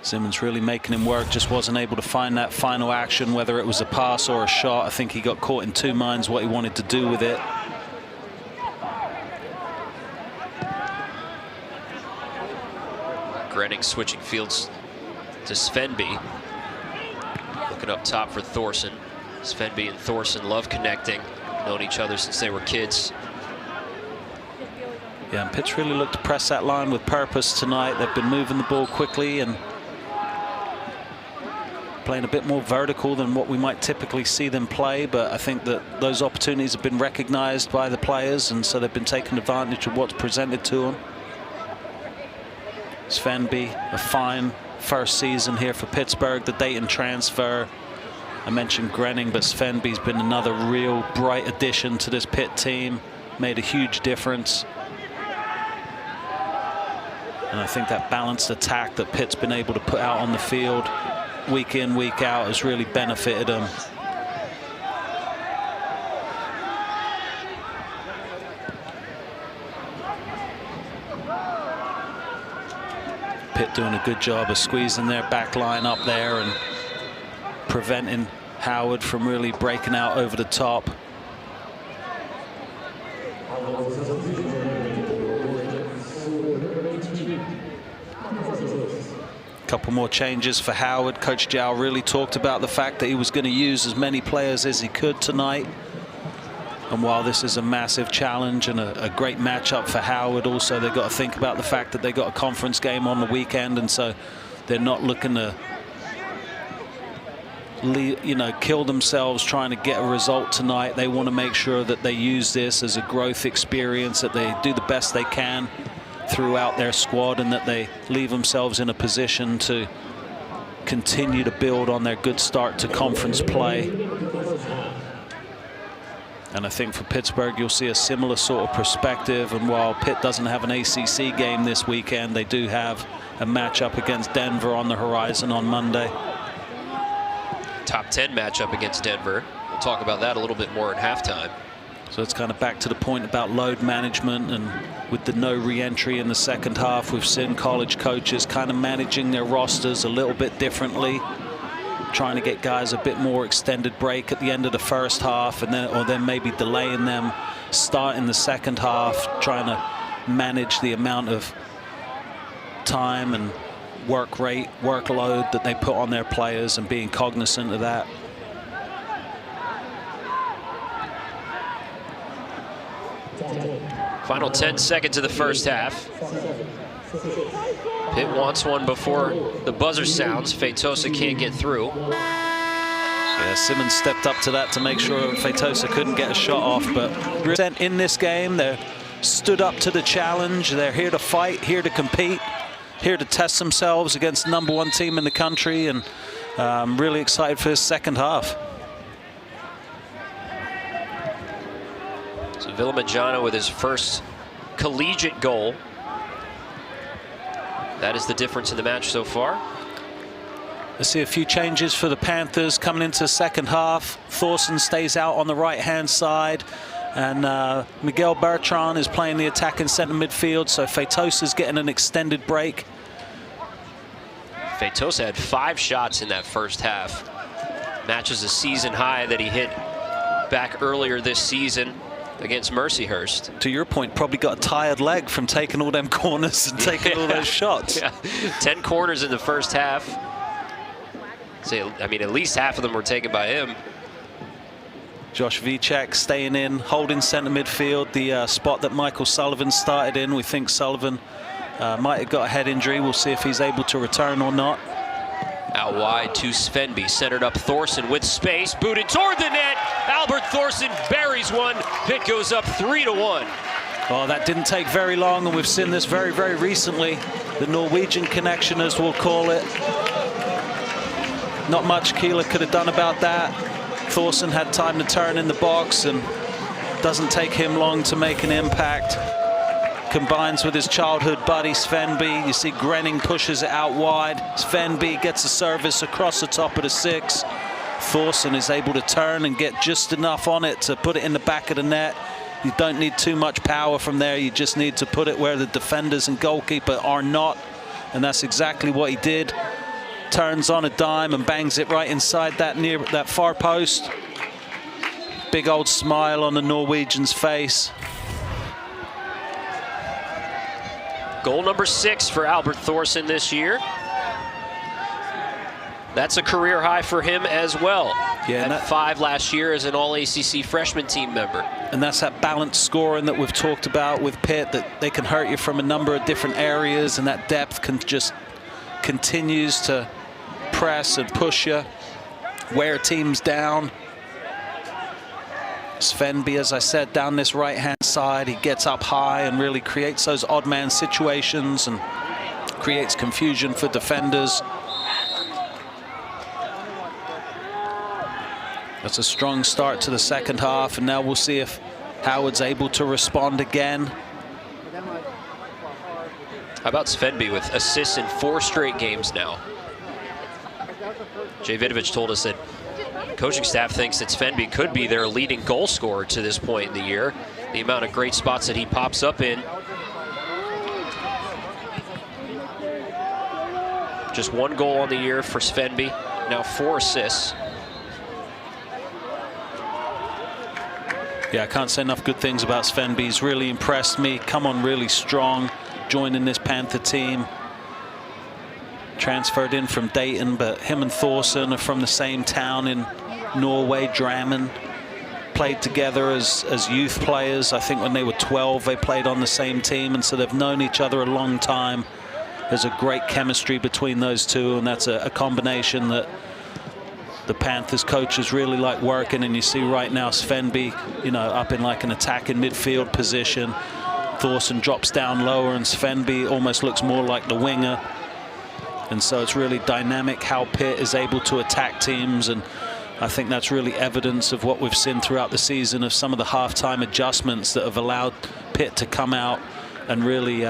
Simmons really making him work, just wasn't able to find that final action, whether it was a pass or a shot. I think he got caught in two minds what he wanted to do with it. Grenning switching fields to Svenby. Looking up top for Thorson. Svenby and Thorson love connecting. Known each other since they were kids. Yeah, and Pitt's really looked to press that line with purpose tonight. They've been moving the ball quickly and playing a bit more vertical than what we might typically see them play, but I think that those opportunities have been recognized by the players, and so they've been taking advantage of what's presented to them. Svenby, a fine first season here for Pittsburgh, the Dayton transfer. I mentioned Grenning, but Svenby's been another real bright addition to this Pitt team, made a huge difference. And I think that balanced attack that Pitt's been able to put out on the field week in, week out has really benefited them. Pitt doing a good job of squeezing their back line up there and preventing Howard from really breaking out over the top. Couple more changes for Howard. Coach Jow really talked about the fact that he was going to use as many players as he could tonight. And while this is a massive challenge and a great matchup for Howard, also they've got to think about the fact that they got a conference game on the weekend, and so they're not looking to, you know, kill themselves trying to get a result tonight. They want to make sure that they use this as a growth experience, that they do the best they can throughout their squad, and that they leave themselves in a position to continue to build on their good start to conference play. And I think for Pittsburgh, you'll see a similar sort of perspective. And while Pitt doesn't have an ACC game this weekend, they do have a matchup against Denver on the horizon on Monday. Top 10 matchup against Denver. We'll talk about that a little bit more at halftime. So it's kind of back to the point about load management, and with the no re-entry in the second half, we've seen college coaches kind of managing their rosters a little bit differently, trying to get guys a bit more extended break at the end of the first half, and then maybe delaying them starting the second half, trying to manage the amount of time and workload that they put on their players, and being cognizant of that. Final 10 seconds of the first half. Pitt wants one before the buzzer sounds. Feitosa can't get through. Yeah, Simmons stepped up to that to make sure Feitosa couldn't get a shot off. But in this game, they're stood up to the challenge. They're here to fight, here to compete, here to test themselves against the #1 team in the country. And I'm really excited for his second half. So Villamaggiano with his first collegiate goal. That is the difference in the match so far. I see a few changes for the Panthers coming into the second half. Thorson stays out on the right-hand side, and Miguel Bertrand is playing the attacking centre midfield, so Feitosa's getting an extended break. Feitosa had 5 shots in that first half. Matches a season high that he hit back earlier this season against Mercyhurst. To your point, probably got a tired leg from taking all them corners and taking all those shots. Yeah. 10 corners in the first half. I mean, at least half of them were taken by him. Josh Vicek staying in, holding centre midfield, the spot that Michael Sullivan started in. We think Sullivan might have got a head injury. We'll see if he's able to return or not. Out wide to Svenby, centered up Thorson with space, booted toward the net. Albert Thorson buries one. Pitt goes up 3-1. Oh, that didn't take very long, and we've seen this very, very recently. The Norwegian connection, as we'll call it. Not much Keeler could have done about that. Thorson had time to turn in the box, and doesn't take him long to make an impact. Combines with his childhood buddy Svenby. You see Grenning pushes it out wide. Svenby gets a service across the top of the 6. Thorson is able to turn and get just enough on it to put it in the back of the net. You don't need too much power from there. You just need to put it where the defenders and goalkeeper are not, and that's exactly what he did. Turns on a dime and bangs it right inside that far post. Big old smile on the Norwegian's face. Goal number 6 for Albert Thorson this year. That's a career high for him as well. Yeah, Had 5 last year as an All-ACC freshman team member. And that's that balanced scoring that we've talked about with Pitt, that they can hurt you from a number of different areas, and that depth can just continues to press and push you, wear teams down. Svenby, as I said, down this right-hand side, he gets up high and really creates those odd man situations and creates confusion for defenders. That's a strong start to the second half, and now we'll see if Howard's able to respond again. How about Svenby with assists in 4 straight games now? Jay Vidovich told us that coaching staff thinks that Svenby could be their leading goal scorer to this point in the year. The amount of great spots that he pops up in. Just 1 goal on the year for Svenby, now 4 assists. Yeah, I can't say enough good things about Svenby. He's really impressed me. Come on really strong, joining this Panther team. Transferred in from Dayton, but him and Thorson are from the same town in Norway, Drammen. Played together as youth players. I think when they were 12, they played on the same team, and so they've known each other a long time. There's a great chemistry between those two, and that's a combination that the Panthers coaches really like working. And you see right now Svenby, you know, up in like an attacking midfield position. Thorson drops down lower, and Svenby almost looks more like the winger. And so it's really dynamic how Pitt is able to attack teams, and I think that's really evidence of what we've seen throughout the season, of some of the halftime adjustments that have allowed Pitt to come out and really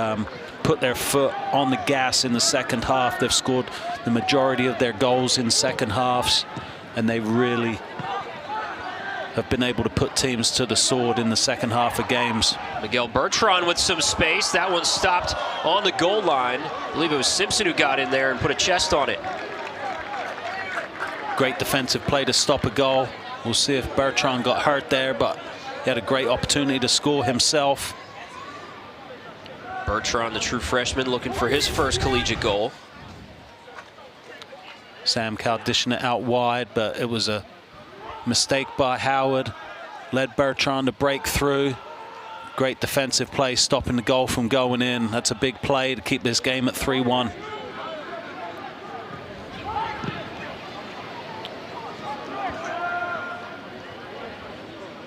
put their foot on the gas in the second half. They've scored the majority of their goals in second halves, and they really have been able to put teams to the sword in the second half of games. Miguel Bertrand with some space. That one stopped on the goal line. I believe it was Simpson who got in there and put a chest on it. Great defensive play to stop a goal. We'll see if Bertrand got hurt there, but he had a great opportunity to score himself. Bertrand, the true freshman, looking for his first collegiate goal. Sam Cow dishing it out wide, but it was a mistake by Howard. Led Bertrand to break through. Great defensive play, stopping the goal from going in. That's a big play to keep this game at 3-1.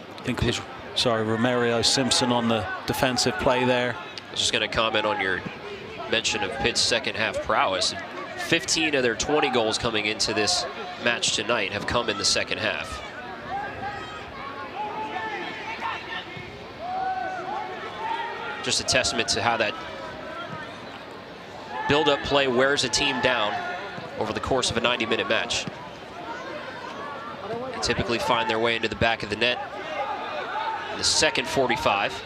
I think it was, sorry, Romario Simpson on the defensive play there. I was just going to comment on your mention of Pitt's second half prowess. 15 of their 20 goals coming into this match tonight have come in the second half. Just a testament to how that build-up play wears a team down over the course of a 90-minute match. They typically find their way into the back of the net in the second 45.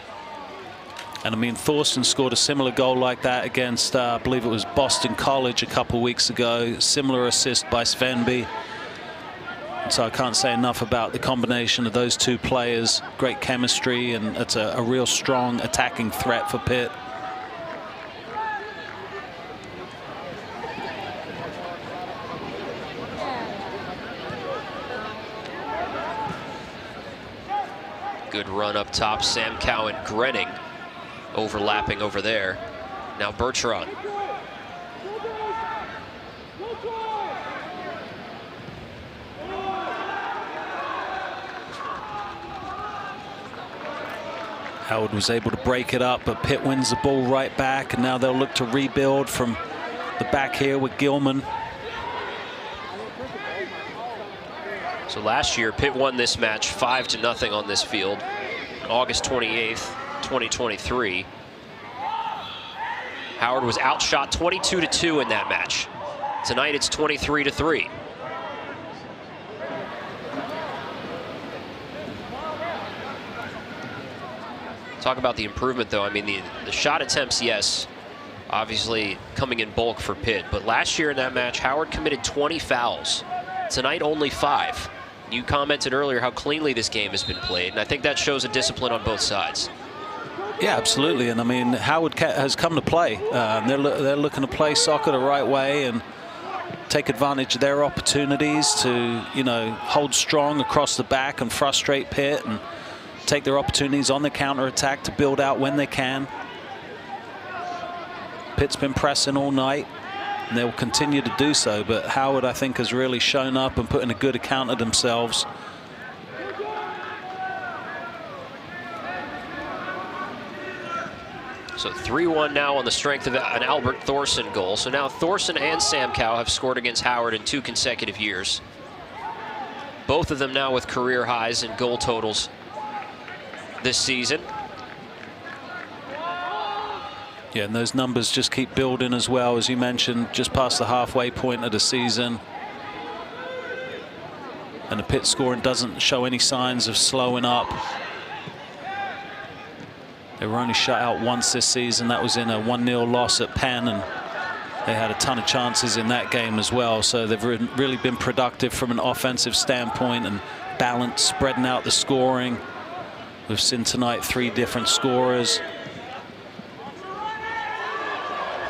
And I mean, Thorson scored a similar goal like that against, I believe it was Boston College a couple weeks ago. Similar assist by Svenby. So I can't say enough about the combination of those two players. Great chemistry, and it's a real strong attacking threat for Pitt. Good run up top. Sam Cow and Grenning overlapping over there. Now Bertrand. Howard was able to break it up, but Pitt wins the ball right back, and now they'll look to rebuild from the back here with Gilman. So last year, Pitt won this match 5-0 on this field on August 28th, 2023. Howard was outshot 22-2 in that match. Tonight, it's 23-3. Talk about the improvement, though. I mean, the shot attempts, yes, obviously coming in bulk for Pitt. But last year in that match, Howard committed 20 fouls. Tonight, only 5. You commented earlier how cleanly this game has been played, and I think that shows a discipline on both sides. Yeah, absolutely. And I mean, Howard has come to play. They're looking to play soccer the right way and take advantage of their opportunities to, you know, hold strong across the back and frustrate Pitt, and take their opportunities on the counter-attack to build out when they can. Pitt's been pressing all night, and they will continue to do so, but Howard, I think, has really shown up and put in a good account of themselves. So 3-1 now on the strength of an Albert Thorson goal. So now Thorson and Sam Cow have scored against Howard in 2 consecutive years. Both of them now with career highs in goal totals this season. Yeah, and those numbers just keep building as well, as you mentioned, just past the halfway point of the season. And the Pitt scoring doesn't show any signs of slowing up. They were only shut out once this season. That was in a 1-0 loss at Penn, and they had a ton of chances in that game as well. So they've really been productive from an offensive standpoint and balanced, spreading out the scoring. We've seen tonight 3 different scorers.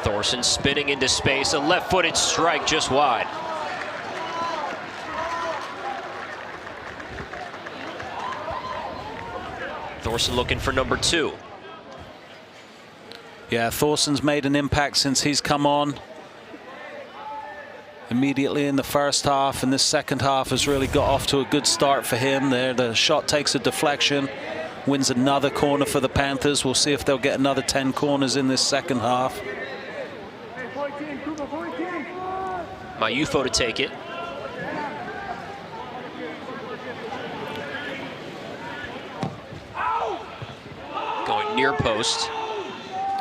Thorson spinning into space, a left-footed strike just wide. Thorson looking for number 2. Yeah, Thorson's made an impact since he's come on. Immediately in the first half, and this second half has really got off to a good start for him there. The shot takes a deflection, wins another corner for the Panthers. We'll see if they'll get another 10 corners in this second half. Mayufo to take it. Going near post.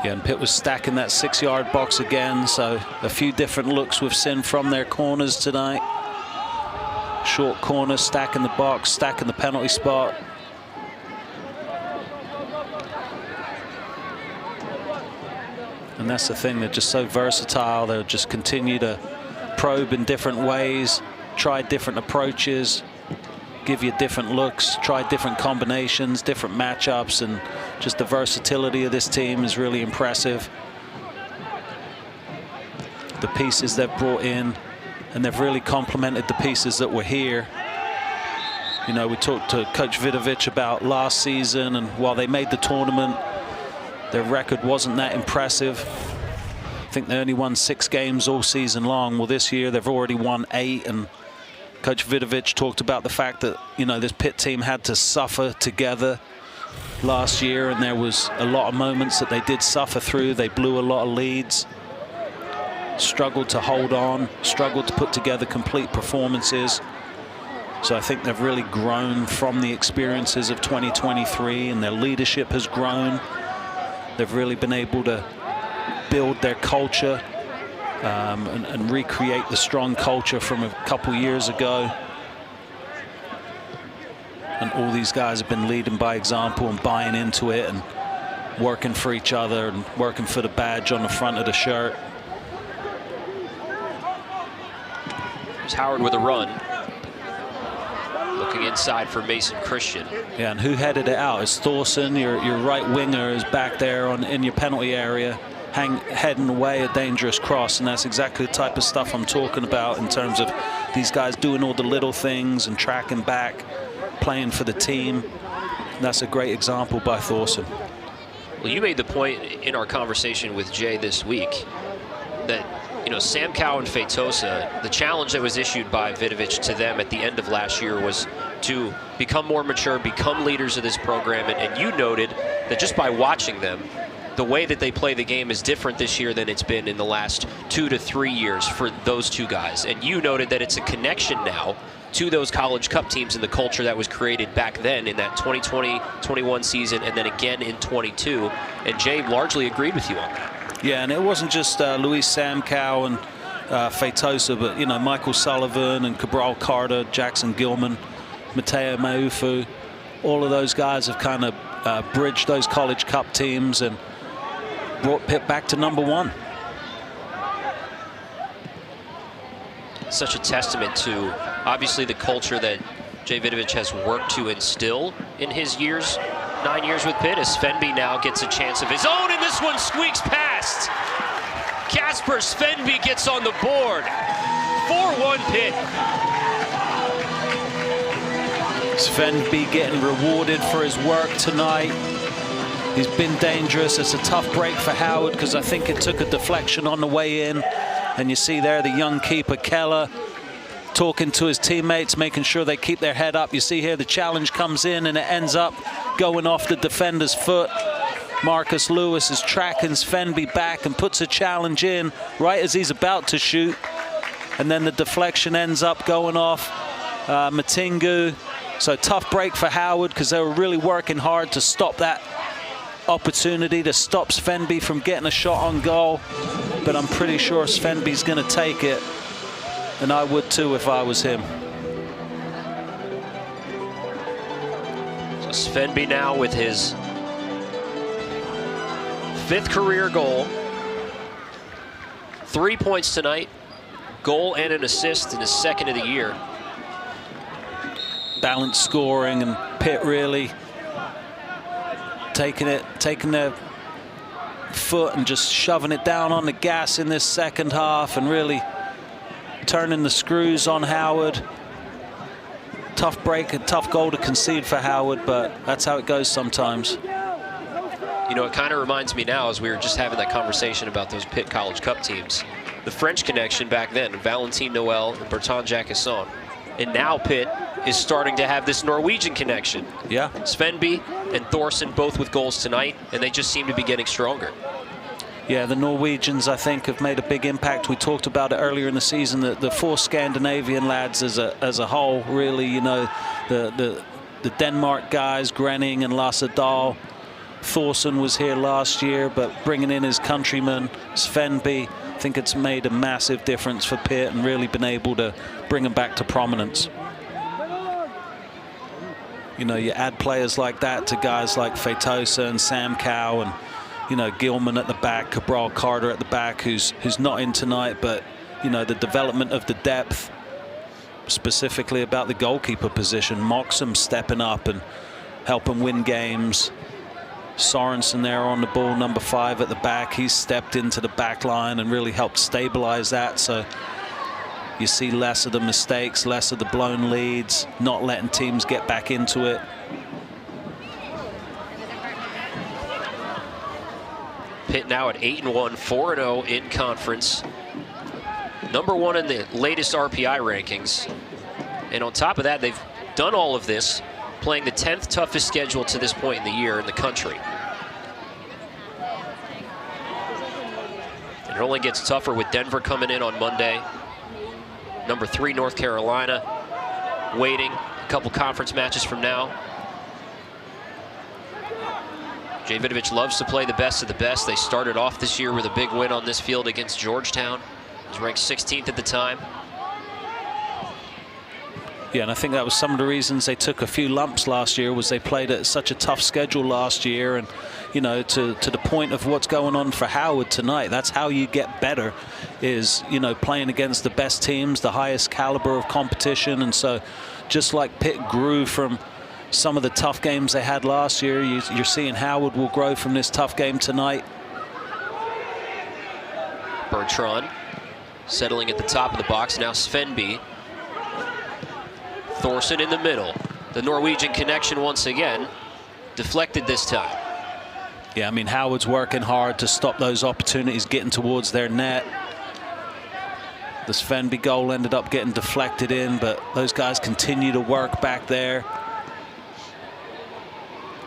Yeah, and Pitt was stacking that 6-yard box again, so a few different looks we've seen from their corners tonight. Short corner, stacking the box, stacking the penalty spot. And that's the thing, they're just so versatile. They'll just continue to probe in different ways, try different approaches, give you different looks, try different combinations, different matchups, and just the versatility of this team is really impressive. The pieces they've brought in, and they've really complemented the pieces that were here. You know, we talked to Coach Vidovic about last season, and while they made the tournament, their record wasn't that impressive. I think they only won 6 games all season long. Well, this year they've already won 8, and Coach Vidovic talked about the fact that, you know, this Pitt team had to suffer together last year, and there was a lot of moments that they did suffer through. They blew a lot of leads, struggled to hold on, struggled to put together complete performances. So I think they've really grown from the experiences of 2023, and their leadership has grown. They've really been able to build their culture and recreate the strong culture from a couple years ago. And all these guys have been leading by example and buying into it and working for each other and working for the badge on the front of the shirt. There's Howard with a run. Looking inside for Mason Christian. Yeah, and who headed it out? It's Thorson, your right winger, is back there in your penalty area, heading away a dangerous cross, and that's exactly the type of stuff I'm talking about in terms of these guys doing all the little things and tracking back, playing for the team. And that's a great example by Thorson. Well, you made the point in our conversation with Jay this week that, you know, Sam Cow and Feitosa, the challenge that was issued by Vidovic to them at the end of last year was to become more mature, become leaders of this program. And you noted that just by watching them, the way that they play the game is different this year than it's been in the last 2 to 3 years for those two guys. And you noted that it's a connection now to those College Cup teams and the culture that was created back then in that 2020-21 season and then again in 22. And Jay largely agreed with you on that. Yeah, and it wasn't just Luis Samcow and Feitosa, but, you know, Michael Sullivan and Cabral Carter, Jackson Gilman, Mateo Maufu. All of those guys have kind of bridged those College Cup teams and brought Pitt back to #1. Such a testament to, obviously, the culture that Jay Vidovic has worked to instill in his 9 years with Pitt, as Svenby now gets a chance of his own, and this one squeaks past. Casper Svenby gets on the board. 4-1 Pitt. Svenby getting rewarded for his work tonight. He's been dangerous. It's a tough break for Howard because I think it took a deflection on the way in. And you see there the young keeper, Keller, talking to his teammates, making sure they keep their head up. You see here the challenge comes in and it ends up going off the defender's foot. Marcus Lewis is tracking Svenby back and puts a challenge in right as he's about to shoot. And then the deflection ends up going off Matingu. So tough break for Howard because they were really working hard to stop that opportunity, to stop Svenby from getting a shot on goal. But I'm pretty sure Svenby's going to take it. And I would too if I was him. So Svenby now with his 5th career goal. 3 points tonight. Goal and an assist in his 2nd of the year. Balanced scoring, and Pitt really taking their foot and just shoving it down on the gas in this second half and really turning the screws on Howard. Tough break, a tough goal to concede for Howard, but that's how it goes sometimes. You know, it kind of reminds me now, as we were just having that conversation about those Pitt College Cup teams, the French connection back then, Valentin Noel and Bertrand Jacquesson. And now Pitt is starting to have this Norwegian connection. Yeah. Svenby and Thorson both with goals tonight, and they just seem to be getting stronger. Yeah, the Norwegians, I think, have made a big impact. We talked about it earlier in the season, that the 4 Scandinavian lads as a whole, really, you know, the Denmark guys, Grenning and Lasse Dahl. Thorson was here last year, but bringing in his countryman, Svenby, I think it's made a massive difference for Pitt and really been able to bring them back to prominence. You know, you add players like that to guys like Feitosa and Sam Cow and, you know, Gilman at the back, Cabral Carter at the back, who's not in tonight, but, you know, the development of the depth, specifically about the goalkeeper position. Moxham stepping up and helping win games. Sorensen there on the ball, number 5 at the back. He's stepped into the back line and really helped stabilize that. So You see less of the mistakes, less of the blown leads, not letting teams get back into it. Pitt now at 8-1, 4-0 in conference. #1 in the latest RPI rankings. And on top of that, they've done all of this playing the 10th toughest schedule to this point in the year in the country. And it only gets tougher with Denver coming in on Monday. #3 North Carolina waiting a couple conference matches from now. Jay Vidovich loves to play the best of the best. They started off this year with a big win on this field against Georgetown. He was ranked 16th at the time. Yeah, and I think that was some of the reasons they took a few lumps last year, was they played at such a tough schedule last year. And, you know, to the point of what's going on for Howard tonight, that's how you get better, is, you know, playing against the best teams, the highest caliber of competition. And so just like Pitt grew from some of the tough games they had last year, you're seeing Howard will grow from this tough game tonight. Bertrand settling at the top of the box. Now Svenby. Thorson in the middle. The Norwegian connection once again. Deflected this time. Yeah, I mean, Howard's working hard to stop those opportunities getting towards their net. The Svenby goal ended up getting deflected in, but those guys continue to work back there.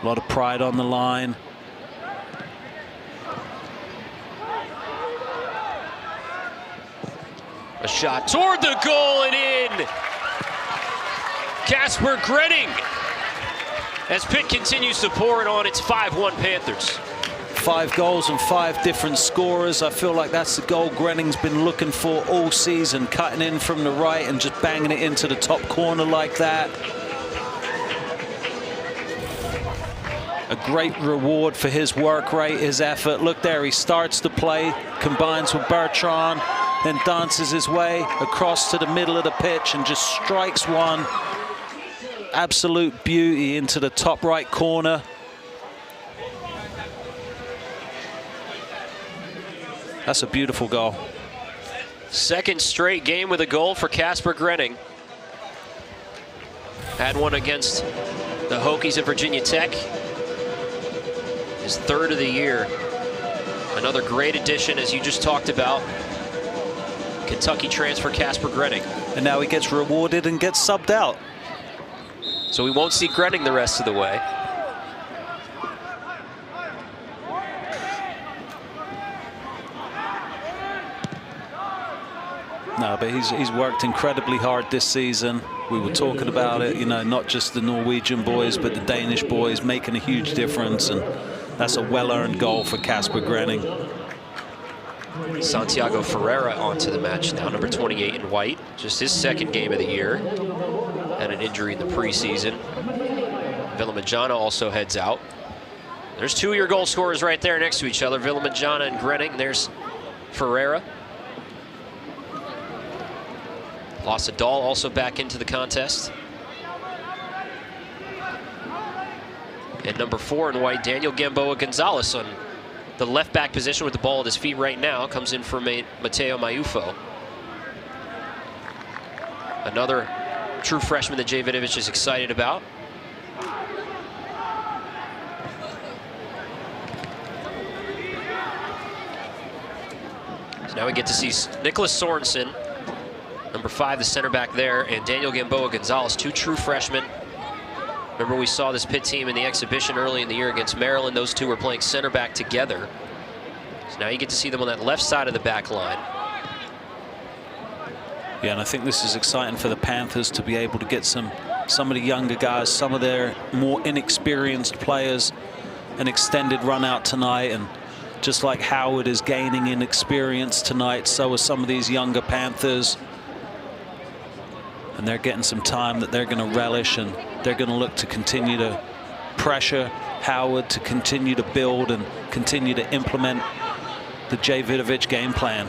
A lot of pride on the line. A shot toward the goal and in. Casper Grenning. As Pitt continues to pour it on, it's 5-1 Panthers. 5 goals and 5 different scorers. I feel like that's the goal Grenning's been looking for all season, cutting in from the right and just banging it into the top corner like that. A great reward for his work rate, his effort. Look there, he starts to play, combines with Bertrand, then dances his way across to the middle of the pitch and just strikes one. Absolute beauty into the top right corner. That's a beautiful goal. Second straight game with a goal for Casper Grenning. Had one against the Hokies at Virginia Tech. His 3rd of the year. Another great addition, as you just talked about. Kentucky transfer Casper Grenning. And now he gets rewarded and gets subbed out. So we won't see Grenning the rest of the way. No, but he's worked incredibly hard this season. We were talking about it, you know, not just the Norwegian boys, but the Danish boys making a huge difference. And that's a well-earned goal for Casper Grenning. Santiago Ferreira onto the match now, number 28 in white. Just his 2nd game of the year. Had an injury in the preseason. Villamajana also heads out. There's 2 of your goal scorers right there next to each other, Villamajana and Grenning. There's Ferreira. Lasse Dahl also back into the contest. And number 4 in white, Daniel Gamboa Gonzalez on the left back position with the ball at his feet right now. Comes in for Mateo Mayufo. Another true freshman that Jay Vidovich is excited about. So now we get to see Nicholas Sorensen, number 5, the center back there, and Daniel Gamboa Gonzalez, 2 true freshmen. Remember, we saw this Pitt team in the exhibition early in the year against Maryland. Those 2 were playing center back together. So now you get to see them on that left side of the back line. Yeah, and I think this is exciting for the Panthers to be able to get some of the younger guys, some of their more inexperienced players, an extended run out tonight. And just like Howard is gaining in experience tonight, so are some of these younger Panthers. And they're getting some time that they're going to relish, and they're going to look to continue to pressure Howard, to continue to build and continue to implement the Jay Vidovich game plan.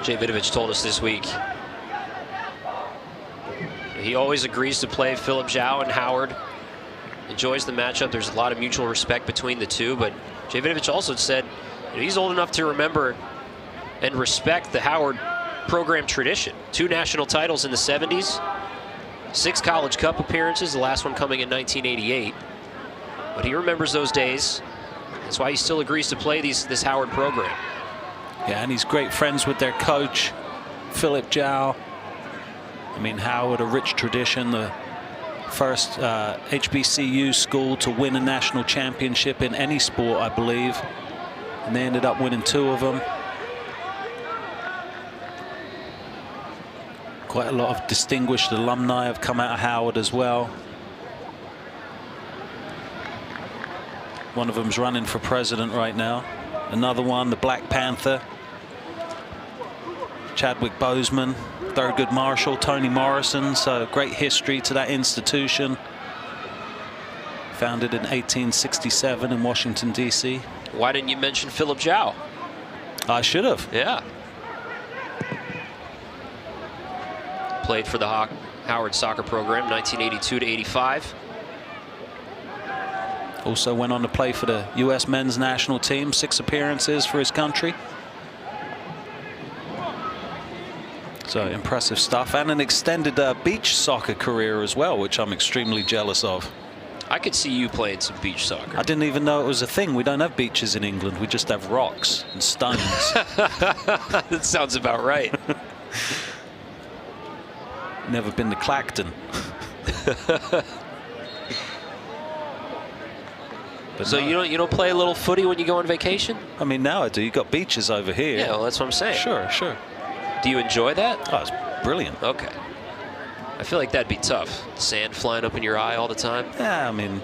Jay Vidovich told us this week he always agrees to play Philip Zhao, and Howard enjoys the matchup. There's a lot of mutual respect between the two, but Jay Vidovich also said he's old enough to remember and respect the Howard program tradition. 2 national titles in the 70s, 6 College Cup appearances, the last one coming in 1988. But he remembers those days. That's why he still agrees to play this Howard program. Yeah, and he's great friends with their coach, Philip Zhao. I mean, Howard, a rich tradition, the first HBCU school to win a national championship in any sport, I believe. And they ended up winning 2 of them. Quite a lot of distinguished alumni have come out of Howard as well. One of them's running for president right now. Another one, the Black Panther, Chadwick Boseman, Thurgood Marshall, Toni Morrison. So great history to that institution. Founded in 1867 in Washington, D.C. Why didn't you mention Philip Zhao? I should have. Yeah. Played for the Howard soccer program, 1982 to 85. Also went on to play for the U.S. men's national team, 6 appearances for his country. So impressive stuff, and an extended beach soccer career as well, which I'm extremely jealous of. I could see you playing some beach soccer. I didn't even know it was a thing. We don't have beaches in England. We just have rocks and stones. That sounds about right. Never been to Clacton. But so no. you don't play a little footy when you go on vacation? I mean, now I do. You got beaches over here. Yeah, well, that's what I'm saying. Sure, sure. Do you enjoy that? Oh, it's brilliant. Okay. I feel like that'd be tough. Sand flying up in your eye all the time. Yeah, I mean,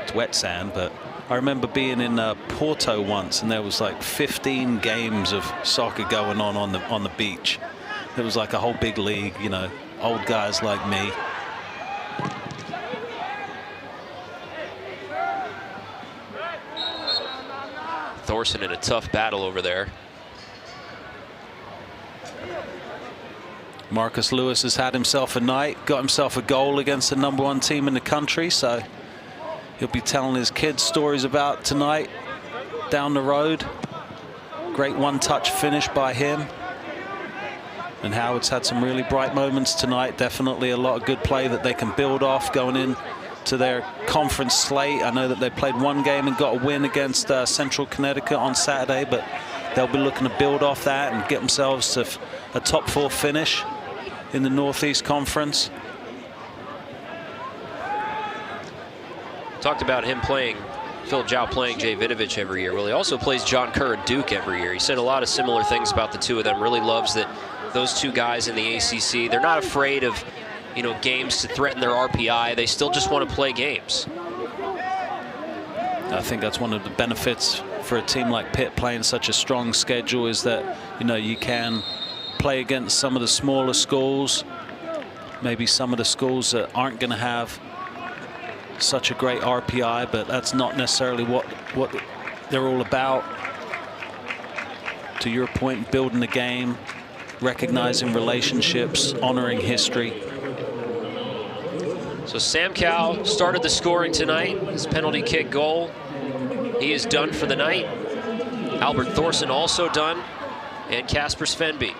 it's wet sand, but I remember being in Porto once, and there was like 15 games of soccer going on the beach. It was like a whole big league, you know, old guys like me. Thorson in a tough battle over there. Marcus Lewis has had himself a night, got himself a goal against the #1 team in the country, so he'll be telling his kids stories about tonight down the road. Great one-touch finish by him. And Howard's had some really bright moments tonight. Definitely a lot of good play that they can build off going in to their conference slate. I know that they played 1 game and got a win against Central Connecticut on Saturday, but they'll be looking to build off that and get themselves to a top 4 finish in the Northeast Conference. Talked about him playing, Philip Zhao playing Jay Vidovich every year. Well, he also plays John Kerr at Duke every year. He said a lot of similar things about the two of them. Really loves that those 2 guys in the ACC, they're not afraid of, you know, games to threaten their RPI. They still just want to play games. I think that's one of the benefits for a team like Pitt playing such a strong schedule, is that, you know, you can play against some of the smaller schools, maybe some of the schools that aren't going to have such a great RPI, but that's not necessarily what they're all about. To your point, building the game, recognizing relationships, honoring history. So Sam Cowell started the scoring tonight. His penalty kick goal. He is done for the night. Albert Thorson also done, and Casper Svenby.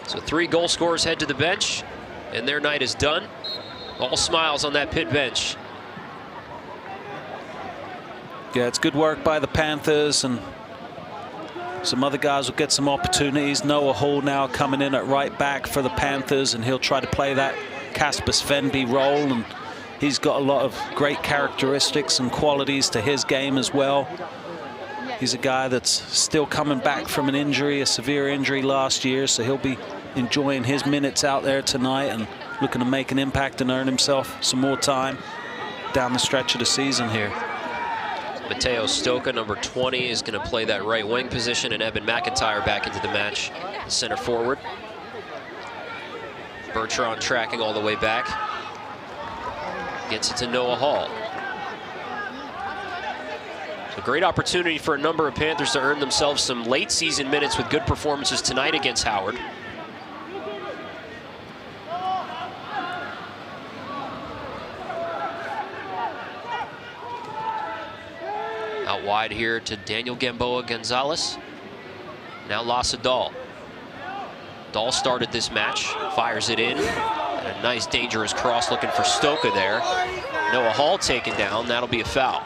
So 3 goal scorers head to the bench, and their night is done. All smiles on that Pitt bench. Yeah, it's good work by the Panthers, and some other guys will get some opportunities. Noah Hall now coming in at right back for the Panthers, and he'll try to play that Casper Svenby role, and he's got a lot of great characteristics and qualities to his game as well. He's a guy that's still coming back from an injury, a severe injury last year, so he'll be enjoying his minutes out there tonight and looking to make an impact and earn himself some more time down the stretch of the season here. Mateo Stoka, number 20, is going to play that right wing position, and Evan McIntyre back into the match, center forward. Bertrand tracking all the way back. Gets it to Noah Hall. A great opportunity for a number of Panthers to earn themselves some late season minutes with good performances tonight against Howard. Out wide here to Daniel Gamboa Gonzalez. Now Lasse Dahl. Dahl started this match, fires it in. And a nice dangerous cross looking for Stoka there. Noah Hall taken down, that'll be a foul.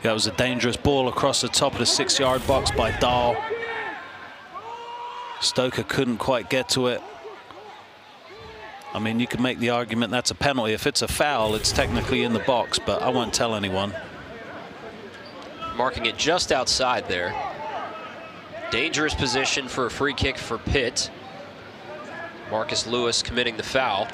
Yeah, it was a dangerous ball across the top of the 6-yard box by Dahl. Stoka couldn't quite get to it. I mean, you could make the argument that's a penalty. If it's a foul, it's technically in the box, but I won't tell anyone. Marking it just outside there. Dangerous position for a free kick for Pitt. Marcus Lewis committing the foul.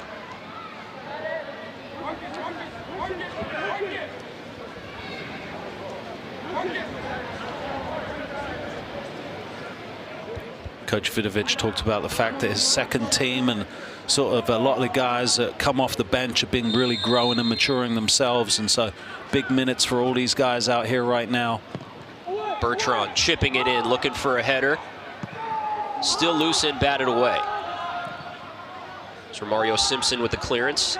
Coach Vidovic talked about the fact that his second team and sort of a lot of the guys that come off the bench have been really growing and maturing themselves, and so big minutes for all these guys out here right now. Bertrand chipping it in, looking for a header. Still loose and batted away. So Mario Simpson with the clearance.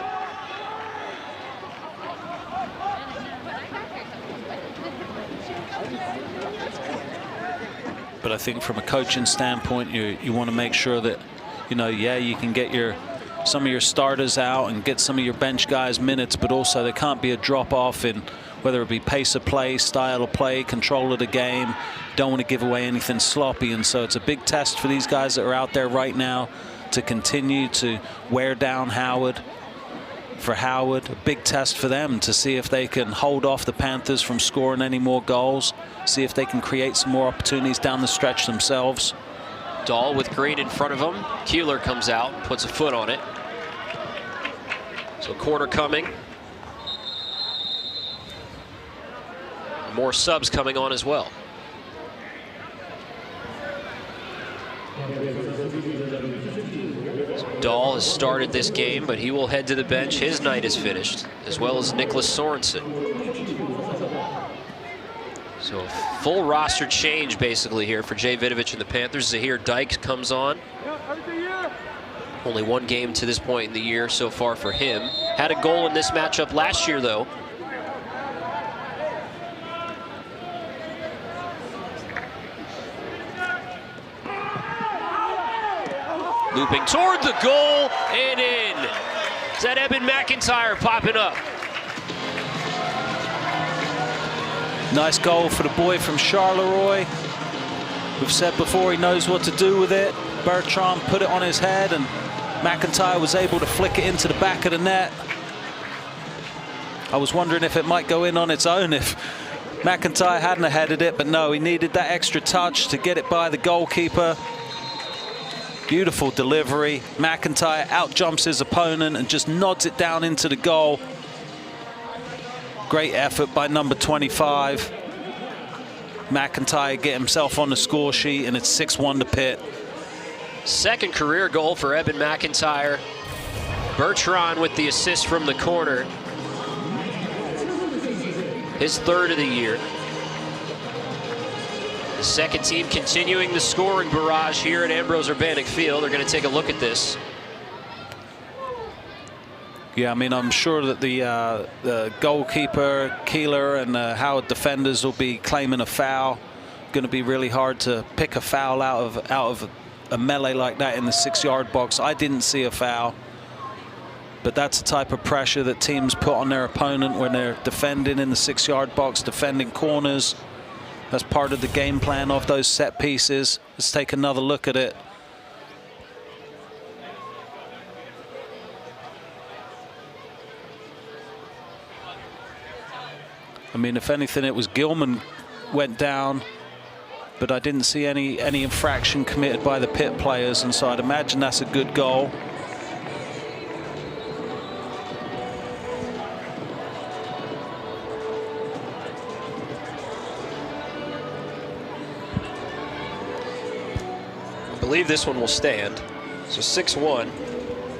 But I think from a coaching standpoint, you want to make sure that, you know, yeah, you can get some of your starters out and get some of your bench guys minutes, but also there can't be a drop off in whether it be pace of play, style of play, control of the game. Don't want to give away anything sloppy, and so it's a big test for these guys that are out there right now to continue to wear down Howard. For Howard, a big test for them to see if they can hold off the Panthers from scoring any more goals, see if they can create some more opportunities down the stretch themselves. Dahl with Green in front of him. Keeler comes out, puts a foot on it. So corner coming. More subs coming on as well. Dahl has started this game, but he will head to the bench. His night is finished, as well as Nicholas Sorensen. So full roster change basically here for Jay Vidovic and the Panthers. Zahir Dykes comes on. Only one game to this point in the year so far for him. Had a goal in this matchup last year, though. Looping toward the goal and in. Is that Eben McIntyre popping up? Nice goal for the boy from Charleroi. We've said before he knows what to do with it. Bertrand put it on his head and McIntyre was able to flick it into the back of the net. I was wondering if it might go in on its own if McIntyre hadn't headed it, but no, he needed that extra touch to get it by the goalkeeper. Beautiful delivery. McIntyre out jumps his opponent and just nods it down into the goal. Great effort by number 25. McIntyre get himself on the score sheet, and it's 6-1 to Pitt. Second career goal for Eben McIntyre. Bertrand with the assist from the corner. His third of the year. The second team continuing the scoring barrage here at Ambrose Urbanic Field. They're going to take a look at this. Yeah, I mean, I'm sure that the goalkeeper, Keeler, and Howard defenders will be claiming a foul. Going to be really hard to pick a foul out of a melee like that in the 6-yard box. I didn't see a foul, but that's the type of pressure that teams put on their opponent when they're defending in the 6-yard box, defending corners. That's part of the game plan of those set pieces. Let's take another look at it. I mean, if anything, it was Gilman went down, but I didn't see any infraction committed by the Pitt players, and so I'd imagine that's a good goal. I believe this one will stand. So 6-1.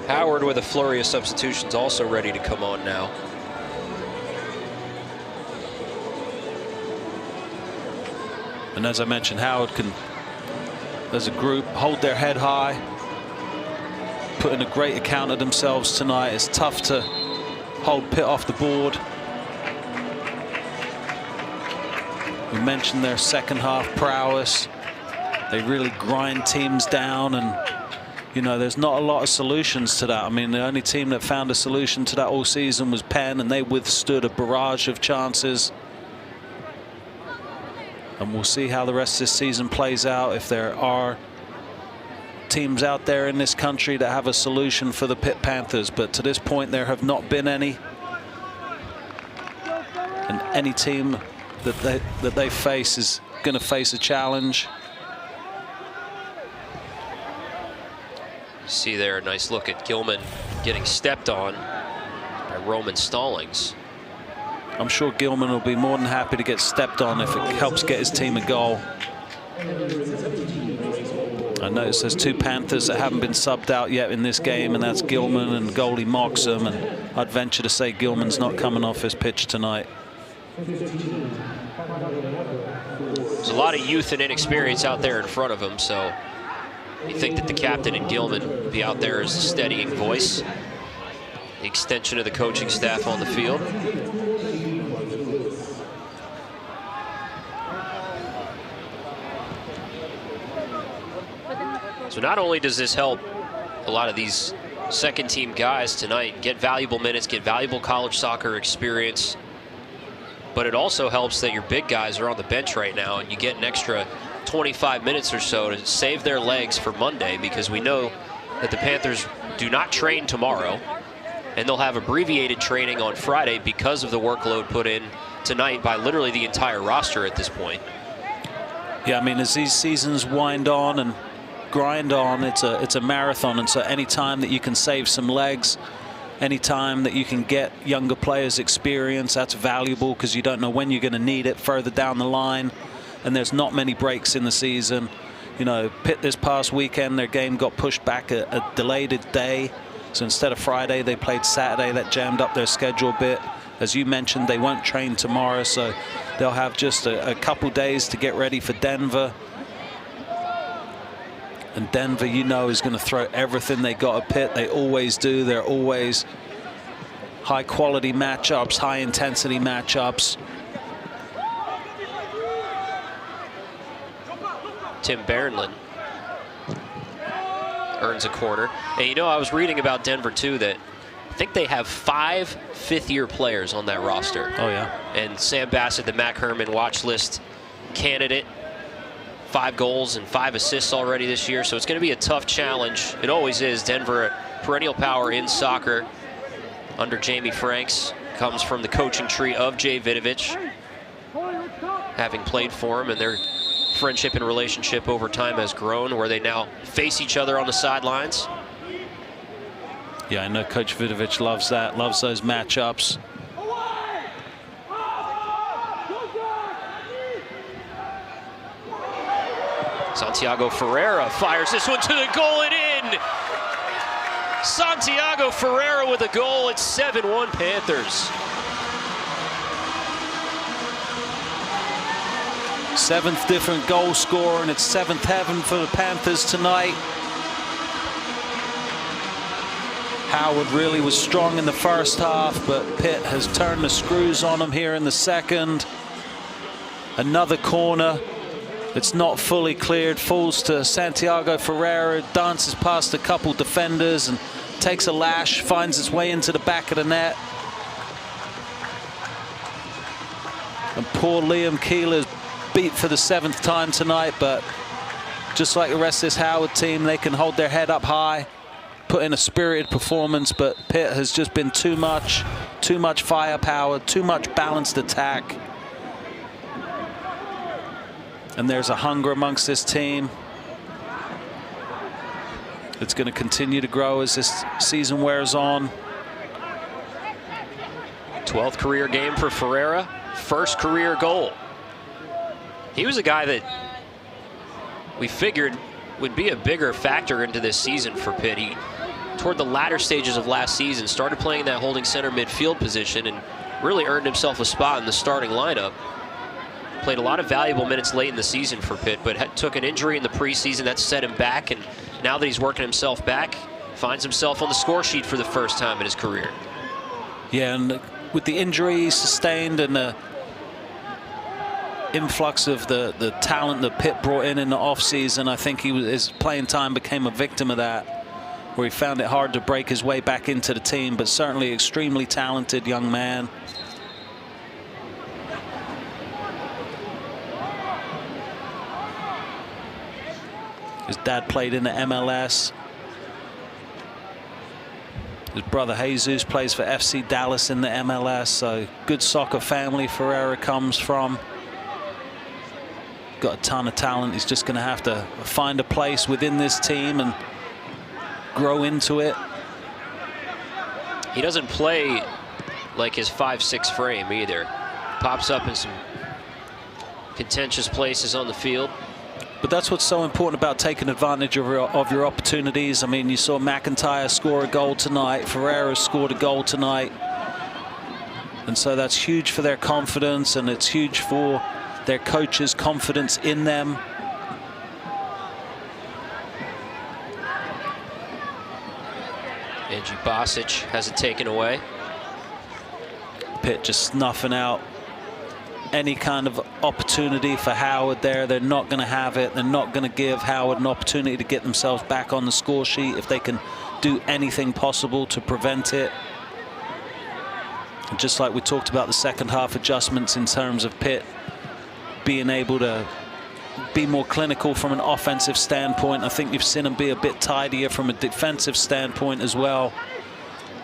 Howard with a flurry of substitutions also ready to come on now. And as I mentioned, Howard can, as a group, hold their head high, put in a great account of themselves tonight. It's tough to hold Pitt off the board. We mentioned their second half prowess. They really grind teams down, and you know, there's not a lot of solutions to that. I mean, the only team that found a solution to that all season was Penn, and they withstood a barrage of chances. And we'll see how the rest of this season plays out, if there are teams out there in this country that have a solution for the Pitt Panthers. But to this point, there have not been any. And any team that they face is going to face a challenge. See there, a nice look at Gilman getting stepped on by Roman Stallings. I'm sure Gilman will be more than happy to get stepped on if it helps get his team a goal. I notice there's two Panthers that haven't been subbed out yet in this game, and that's Gilman and goalie Moxham, and I'd venture to say Gilman's not coming off his pitch tonight. There's a lot of youth and inexperience out there in front of him, so you think that the captain and Gilman would be out there as a steadying voice, the extension of the coaching staff on the field. So not only does this help a lot of these second team guys tonight get valuable minutes, get valuable college soccer experience, but it also helps that your big guys are on the bench right now, and you get an extra 25 minutes or so to save their legs for Monday, because we know that the Panthers do not train tomorrow, and they'll have abbreviated training on Friday because of the workload put in tonight by literally the entire roster at this point. Yeah, I mean, as these seasons wind on and grind on, it's a marathon, and so any time that you can save some legs, any time that you can get younger players experience, that's valuable, because you don't know when you're going to need it further down the line. And there's not many breaks in the season. You know, Pitt this past weekend, their game got pushed back a delayed day. So instead of Friday, they played Saturday. That jammed up their schedule a bit. As you mentioned, they won't train tomorrow, so they'll have just a couple days to get ready for Denver. And Denver, you know, is going to throw everything they got at Pitt. They always do. They're always high-quality matchups, high-intensity matchups. Tim Bernlin earns a corner. And you know, I was reading about Denver too, that I think they have 5 fifth-year players on that roster. Oh yeah. And Sam Bassett, the Mac Herman watch list candidate, 5 goals and 5 assists already this year. So it's going to be a tough challenge. It always is. Denver, a perennial power in soccer under Jamie Franks, comes from the coaching tree of Jay Vidovich, having played for him, and their friendship and relationship over time has grown, where they now face each other on the sidelines. Yeah, I know Coach Vidovich loves that, loves those matchups. Santiago Ferreira fires this one to the goal and in. Santiago Ferreira with a goal. It's 7-1 Panthers. 7th different goal scorer, and it's 7th heaven for the Panthers tonight. Howard really was strong in the first half, but Pitt has turned the screws on him here in the second. Another corner. It's not fully cleared, falls to Santiago Ferreira, dances past a couple defenders and takes a lash, finds its way into the back of the net. And poor Liam Keeler's beat for the 7th time tonight, but just like the rest of this Howard team, they can hold their head up high, put in a spirited performance, but Pitt has just been too much firepower, too much balanced attack. And there's a hunger amongst this team. It's going to continue to grow as this season wears on. 12th career game for Ferreira, 1st career goal. He was a guy that we figured would be a bigger factor into this season for Pitt. He, toward the latter stages of last season, started playing that holding center midfield position and really earned himself a spot in the starting lineup. Played a lot of valuable minutes late in the season for Pitt, but took an injury in the preseason that set him back, and now that he's working himself back, finds himself on the score sheet for the first time in his career. Yeah, and with the injury he sustained and the influx of the talent that Pitt brought in the offseason, I think his playing time became a victim of that, where he found it hard to break his way back into the team, but certainly extremely talented young man. His dad played in the MLS. His brother Jesus plays for FC Dallas in the MLS, so good soccer family Ferreira comes from. Got a ton of talent. He's just going to have to find a place within this team and grow into it. He doesn't play like his 5'6" frame either. Pops up in some contentious places on the field. But that's what's so important about taking advantage of your opportunities. I mean, you saw McIntyre score a goal tonight. Ferreira scored a goal tonight. And so that's huge for their confidence, and it's huge for their coaches' confidence in them. Angie Bosic has it taken away. Pitt just snuffing out any kind of opportunity for Howard there. They're not going to have it. They're not going to give Howard an opportunity to get themselves back on the score sheet if they can do anything possible to prevent it. And just like we talked about the second half adjustments in terms of Pitt being able to be more clinical from an offensive standpoint, I think you've seen them be a bit tidier from a defensive standpoint as well,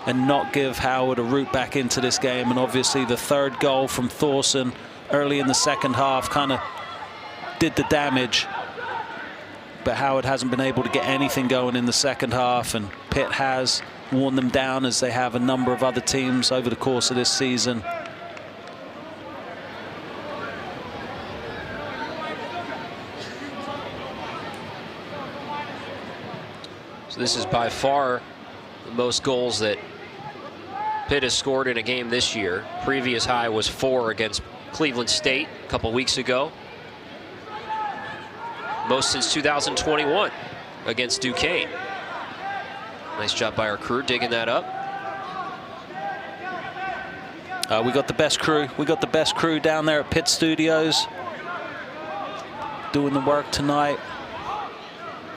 and not give Howard a route back into this game. And obviously the third goal from Thorson early in the second half kind of did the damage, but Howard hasn't been able to get anything going in the second half, and Pitt has worn them down, as they have a number of other teams over the course of this season. So this is by far the most goals that Pitt has scored in a game this year. Previous high was 4 against Cleveland State a couple weeks ago. Most since 2021 against Duquesne. Nice job by our crew digging that up. We got the best crew. We got the best crew down there at Pitt Studios doing the work tonight.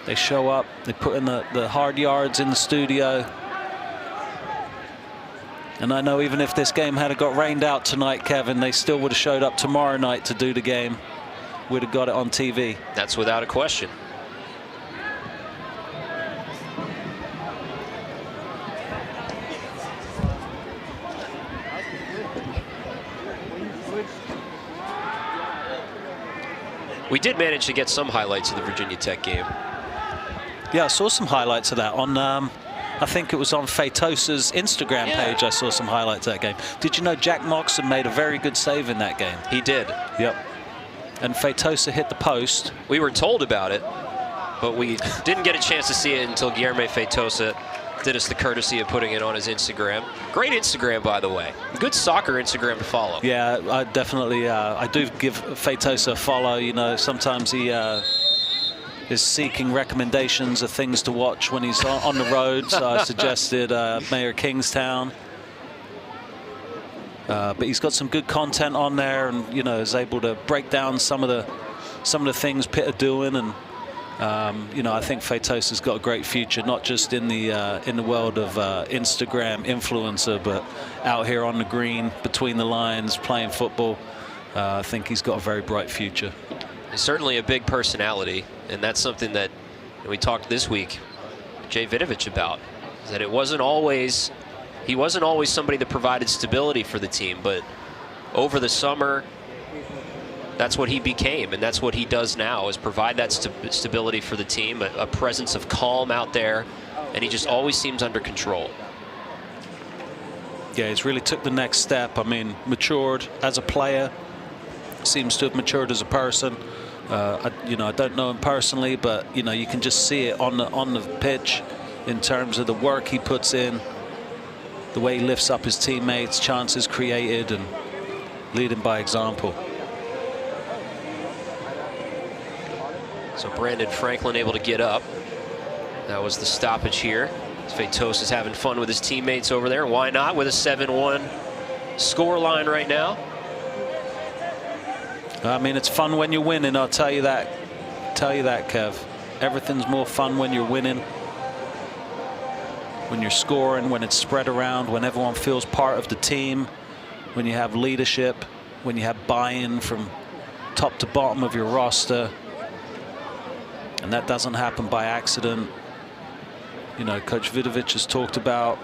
They show up. They put in the hard yards in the studio. And I know even if this game had got rained out tonight, Kevin, they still would have showed up tomorrow night to do the game. Would have got it on TV. That's without a question. We did manage to get some highlights of the Virginia Tech game. Yeah, I saw some highlights of that on I think it was on Feitosa's Instagram page. I saw some highlights of that game. Did you know Jack Moxon made a very good save in that game? He did. Yep. And Feitosa hit the post. We were told about it, but we didn't get a chance to see it until Guilherme Feitosa did us the courtesy of putting it on his Instagram. Great Instagram, by the way. Good soccer Instagram to follow. Yeah, I definitely, I do give Feitosa a follow. You know, sometimes he is seeking recommendations of things to watch when he's on the road. So I suggested Mayor Kingstown. But he's got some good content on there, and you know, is able to break down some of the things Pitt are doing. And you know, I think Feitosa's got a great future, not just in the world of Instagram influencer, but out here on the green, between the lines, playing football. I think he's got a very bright future. He's certainly a big personality, and that's something that we talked this week with Jay Vidovich about, is that he wasn't always somebody that provided stability for the team, but over the summer, that's what he became, and that's what he does now, is provide that stability for the team, a presence of calm out there, and he just always seems under control. Yeah, he's really took the next step. I mean, matured as a player, seems to have matured as a person. You know, I don't know him personally, but you know, you can just see it on the pitch in terms of the work he puts in, the way he lifts up his teammates, chances created, and leading by example. So Brandon Franklin able to get up. That was the stoppage here. Feitosa is having fun with his teammates over there. Why not, with a 7-1 score line right now? I mean, it's fun when you're winning. I'll tell you that. Kev. Everything's more fun when you're winning. When you're scoring, when it's spread around, when everyone feels part of the team, when you have leadership, when you have buy-in from top to bottom of your roster. And that doesn't happen by accident. You know, Coach Vidovic has talked about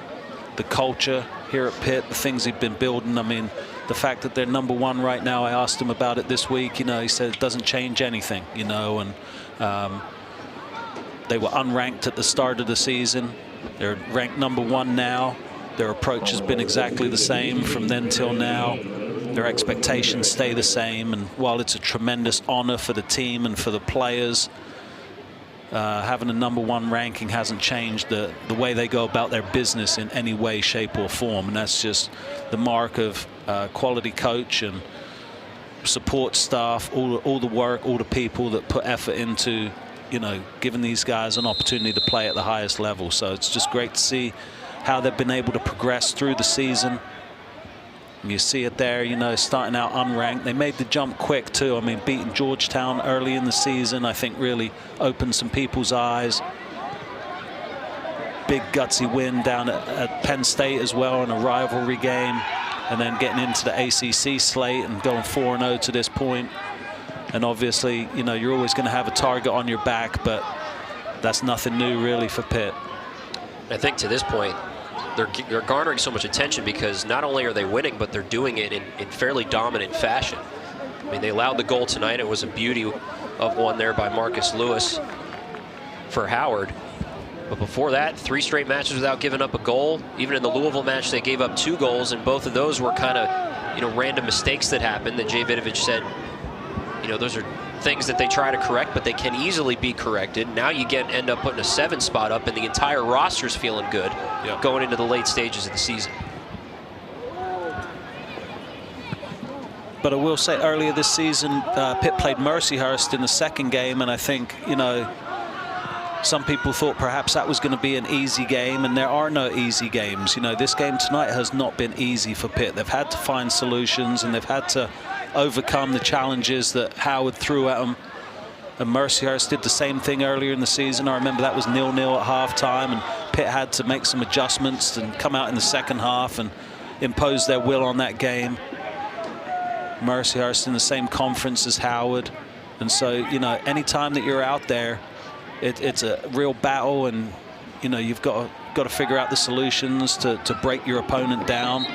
the culture here at Pitt, the things he's been building. I mean, the fact that they're #1 right now, I asked him about it this week. You know, he said it doesn't change anything, you know, and they were unranked at the start of the season. They're ranked #1 now. Their approach has been exactly the same from then till now. Their expectations stay the same. And while it's a tremendous honor for the team and for the players, having a #1 ranking hasn't changed the way they go about their business in any way, shape or form. And that's just the mark of quality coach and support staff, all the work, all the people that put effort into, you know, giving these guys an opportunity to play at the highest level. So it's just great to see how they've been able to progress through the season. And you see it there, you know, starting out unranked. They made the jump quick too. I mean, beating Georgetown early in the season, I think really opened some people's eyes. Big gutsy win down at Penn State as well in a rivalry game. And then getting into the ACC slate and going 4-0 to this point. And obviously, you know, you're always going to have a target on your back, but that's nothing new really for Pitt. I think to this point, they're garnering so much attention because not only are they winning, but they're doing it in fairly dominant fashion. I mean, they allowed the goal tonight. It was a beauty of one there by Marcus Lewis for Howard. But before that, 3 straight matches without giving up a goal. Even in the Louisville match, they gave up 2 goals, and both of those were kind of, you know, random mistakes that happened that Jay Vidovic said, you know, those are things that they try to correct, but they can easily be corrected. Now you end up putting a 7 spot up, and the entire roster's feeling good going into the late stages of the season. But I will say earlier this season, Pitt played Mercyhurst in the 2nd game, and I think, you know, some people thought perhaps that was going to be an easy game, and there are no easy games. You know, this game tonight has not been easy for Pitt. They've had to find solutions, and they've had to overcome the challenges that Howard threw at them. And Mercyhurst did the same thing earlier in the season. I remember that was 0-0 at halftime, and Pitt had to make some adjustments and come out in the second half and impose their will on that game. Mercyhurst in the same conference as Howard. And so, you know, anytime that you're out there, it's a real battle, and, you know, you've got to figure out the solutions to break your opponent down.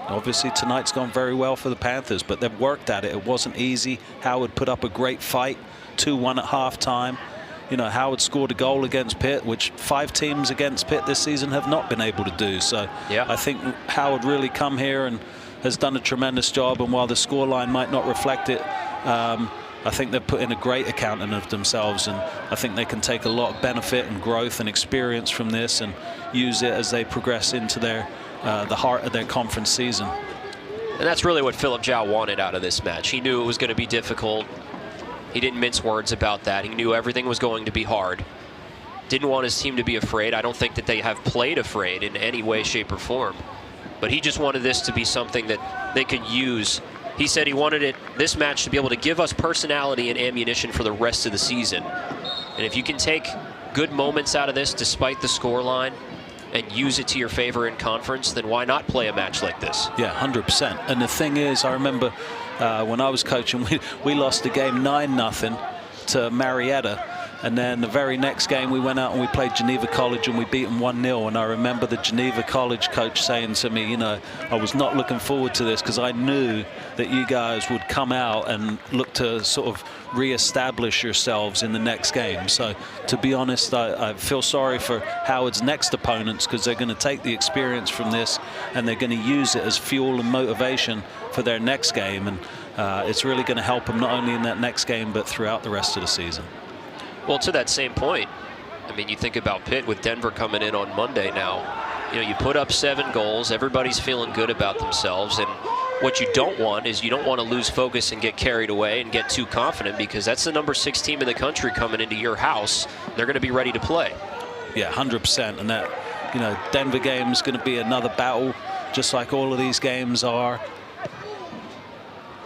Obviously, tonight's gone very well for the Panthers, but they've worked at it. It wasn't easy. Howard put up a great fight, 2-1 at halftime. You know, Howard scored a goal against Pitt, which 5 teams against Pitt this season have not been able to do. So yeah, I think Howard really come here and has done a tremendous job. And while the scoreline might not reflect it, I think they've put in a great accounting of themselves, and I think they can take a lot of benefit and growth and experience from this and use it as they progress into their the heart of their conference season. And that's really what Philip Zhao wanted out of this match. He knew it was going to be difficult. He didn't mince words about that. He knew everything was going to be hard. Didn't want his team to be afraid. I don't think that they have played afraid in any way, shape, or form. But he just wanted this to be something that they could use. He said he wanted this match to be able to give us personality and ammunition for the rest of the season. And if you can take good moments out of this despite the scoreline and use it to your favor in conference, then why not play a match like this? Yeah, 100%. And the thing is, I remember when I was coaching, we lost the game 9-0 to Marietta. And then the very next game we went out and we played Geneva College and we beat them 1-0. And I remember the Geneva College coach saying to me, you know, I was not looking forward to this because I knew that you guys would come out and look to sort of re-establish yourselves in the next game. So to be honest, I feel sorry for Howard's next opponents because they're going to take the experience from this and they're going to use it as fuel and motivation for their next game. And it's really going to help them not only in that next game but throughout the rest of the season. Well, to that same point, I mean, you think about Pitt with Denver coming in on Monday now. You know, you put up 7 goals. Everybody's feeling good about themselves. And what you don't want is you don't want to lose focus and get carried away and get too confident because that's the number 6 team in the country coming into your house. They're going to be ready to play. Yeah, 100%. And that, you know, Denver game is going to be another battle, just like all of these games are.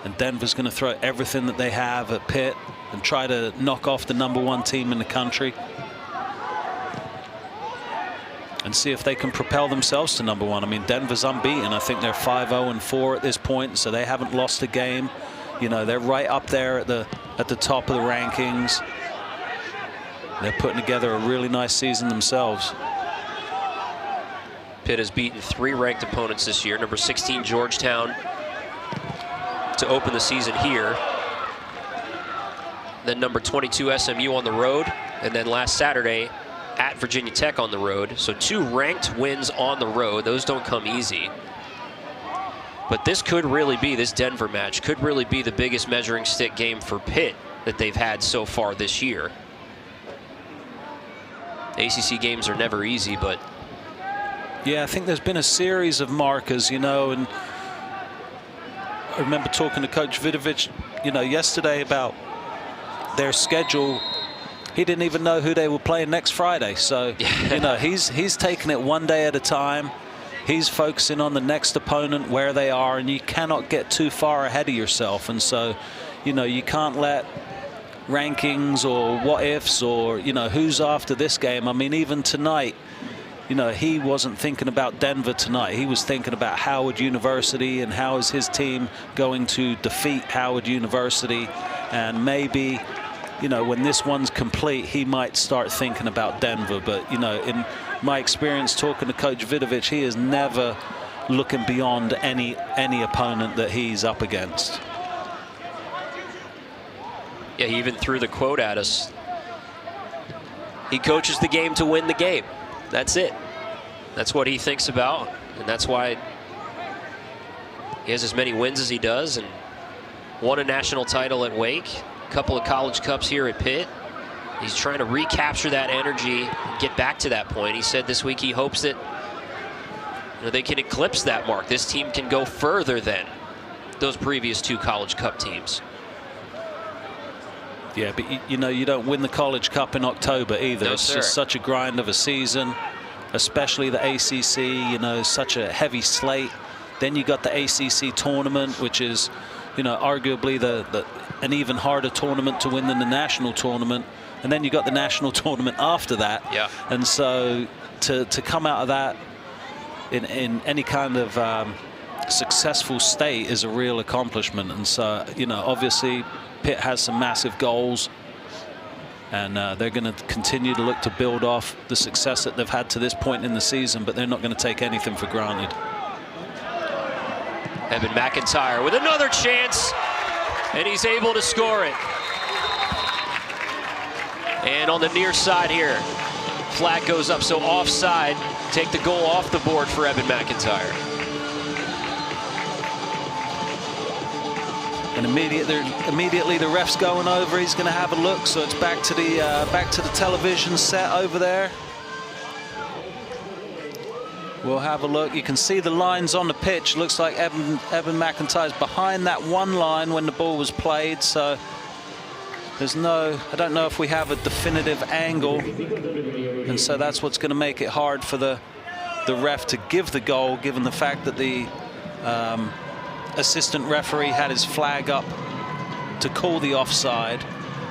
And Denver's going to throw everything that they have at Pitt and try to knock off the #1 team in the country and see if they can propel themselves to #1. I mean, Denver's unbeaten. I think they're 5-0-4 at this point, so they haven't lost a game. You know, they're right up there at the top of the rankings. They're putting together a really nice season themselves. Pitt has beaten 3 ranked opponents this year. Number 16 Georgetown to open the season here. Then number 22 SMU on the road, and then last Saturday at Virginia Tech on the road. So 2 ranked wins on the road. Those don't come easy. But this could really be, this Denver match could really be the biggest measuring stick game for Pitt that they've had so far this year. ACC games are never easy, but yeah, I think there's been a series of markers, you know, and I remember talking to Coach Vidovich, you know, yesterday about their schedule. He didn't even know who they were playing next Friday. So, you know, he's taking it one day at a time. He's focusing on the next opponent, where they are, and you cannot get too far ahead of yourself. And so, you know, you can't let rankings or what ifs or, you know, who's after this game. I mean, even tonight, you know, he wasn't thinking about Denver tonight. He was thinking about Howard University and how is his team going to defeat Howard University. And maybe, you know, when this one's complete, he might start thinking about Denver. But, you know, in my experience talking to Coach Vidovich, he is never looking beyond any opponent that he's up against. yeah, he even threw the quote at us. He coaches the game to win the game. That's it. That's what he thinks about, and that's why he has as many wins as he does and won a national title at Wake, a couple of college cups here at Pitt. He's trying to recapture that energy and get back to that point. He said this week he hopes that, you know, they can eclipse that mark. This team can go further than those previous 2 college cup teams. Yeah, but you know, you don't win the College Cup in October either. No, it's sir. just such a grind of a season, especially the ACC, you know, such a heavy slate. Then you got the ACC tournament, which is, you know, arguably an even harder tournament to win than the national tournament. And then you got the national tournament after that. Yeah. And so to come out of that in any kind of successful state is a real accomplishment. And so, you know, obviously Pitt has some massive goals, and they're going to continue to look to build off the success that they've had to this point in the season, but they're not going to take anything for granted. Evan McIntyre with another chance, and he's able to score it. And on the near side here, flag goes up, so offside. Take the goal off the board for Evan McIntyre. And immediately the ref's going over. He's going to have a look. So it's back to the television set over there. We'll have a look. You can see the lines on the pitch. Looks like Evan McIntyre's behind that one line when the ball was played. So there's no, I don't know if we have a definitive angle. And so that's what's going to make it hard for the ref to give the goal, given the fact that the assistant referee had his flag up to call the offside.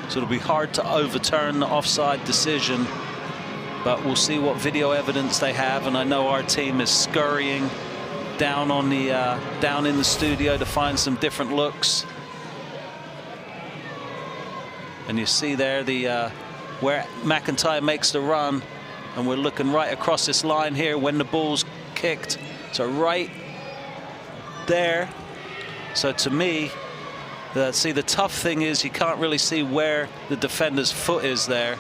So it'll be hard to overturn the offside decision, but we'll see what video evidence they have. And I know our team is scurrying down on the down in the studio to find some different looks. And you see there the where McIntyre makes the run, and we're looking right across this line here when the ball's kicked. So right there. So to me, see, the tough thing is you can't really see where the defender's foot is there.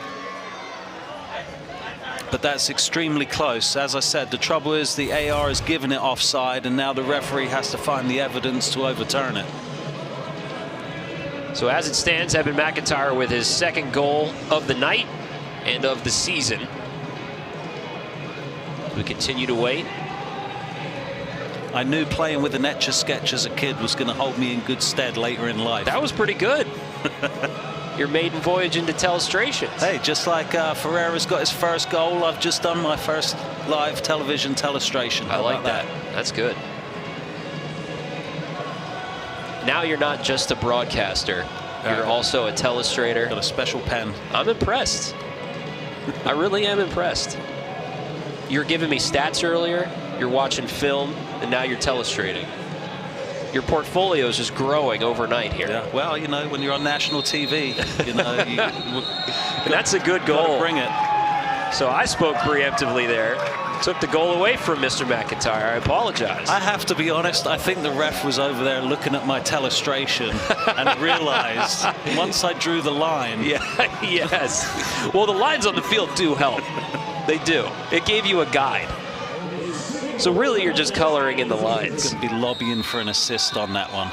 But that's extremely close. As I said, the trouble is the AR has given it offside, and now the referee has to find the evidence to overturn it. So as it stands, Evan McIntyre with his 2nd goal of the night and of the season. We continue to wait. I knew playing with an Etch-a-Sketch as a kid was going to hold me in good stead later in life. That was pretty good. Your maiden voyage into telestrations. Hey, just like Ferreira's got his first goal, I've just done my first live television telestration. I like that. That's good. Now you're not just a broadcaster. You're also a telestrator. Got a special pen. I'm impressed. I really am impressed. You're giving me stats earlier, you're watching film, and now you're telestrating. Your portfolio is just growing overnight here. Yeah. Well, you know, when you're on national TV, you know, that's a good goal. Bring it. So I spoke preemptively there. Took the goal away from Mr. McIntyre. I apologize. I have to be honest, I think the ref was over there looking at my telestration and realized once I drew the line. Yeah, yes. Well, the lines on the field do help. They do. It gave you a guide. So really, you're just coloring in the lines. Going to be lobbying for an assist on that one.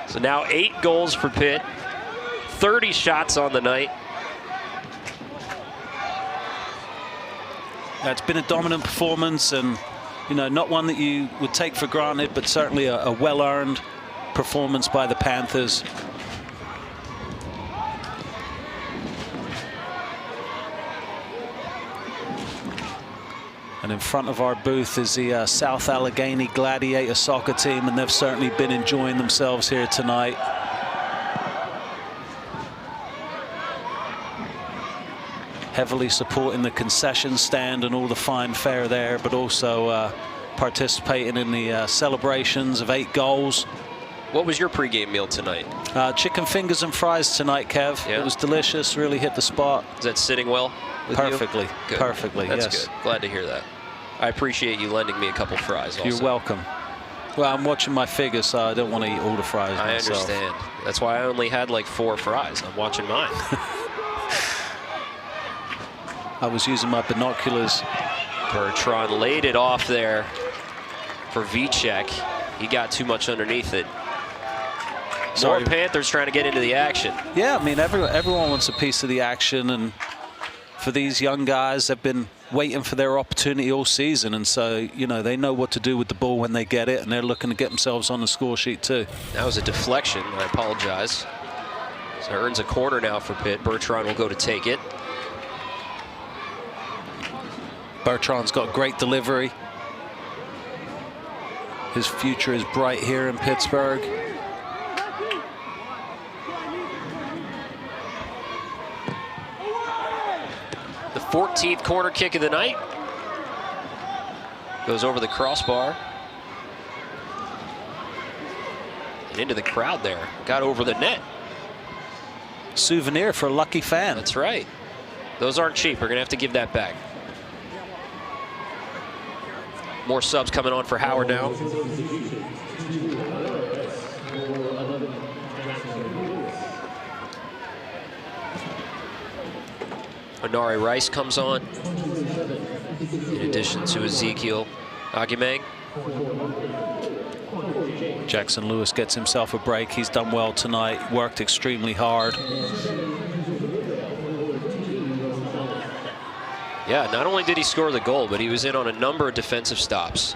So now 8 goals for Pitt. 30 shots on the night. It's been a dominant performance, and you know, not one that you would take for granted, but certainly a well-earned performance by the Panthers. And in front of our booth is the South Allegheny Gladiator soccer team, and they've certainly been enjoying themselves here tonight. Heavily supporting the concession stand and all the fine fare there, but also participating in the celebrations of 8 goals. What was your pregame meal tonight? Chicken fingers and fries tonight, Kev. Yeah. It was delicious, really hit the spot. Is that sitting well with Perfectly, you? Good. perfectly, That's yes. good. Glad to hear that. I appreciate you lending me a couple fries also. You're welcome. Well, I'm watching my figure, so I don't want to eat all the fries I myself. understand. That's why I only had like 4 fries. I'm watching mine. I was using my binoculars. Bertrand laid it off there for Vicek. He got too much underneath it. More Panthers trying to get into the action. Yeah, I mean, everyone wants a piece of the action, and for these young guys, they've been waiting for their opportunity all season, and so, you know, they know what to do with the ball when they get it, and they're looking to get themselves on the score sheet too. That was a deflection. I apologize. So it earns a corner now for Pitt. Bertrand will go to take it. Bertrand's got great delivery. His future is bright here in Pittsburgh. The 14th corner kick of the night. Goes over the crossbar. And into the crowd there. Got over the net. Souvenir for a lucky fan. That's right. Those aren't cheap. We're going to have to give that back. More subs coming on for Howard now. Onari Rice comes on, in addition to Ezekiel Agimeng. Jackson Lewis gets himself a break. He's done well tonight, worked extremely hard. Yeah, not only did he score the goal, but he was in on a number of defensive stops.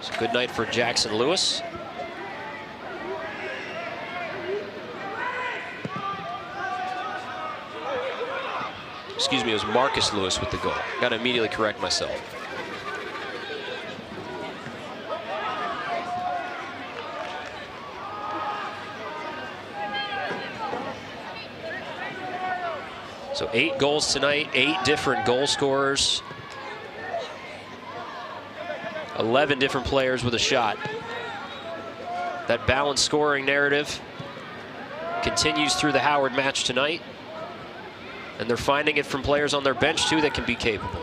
So good night for Jackson Lewis. Excuse me, it was Marcus Lewis with the goal. Got to immediately correct myself. So 8 goals tonight, 8 different goal scorers. 11 different players with a shot. That balanced scoring narrative continues through the Howard match tonight. And they're finding it from players on their bench, too, that can be capable.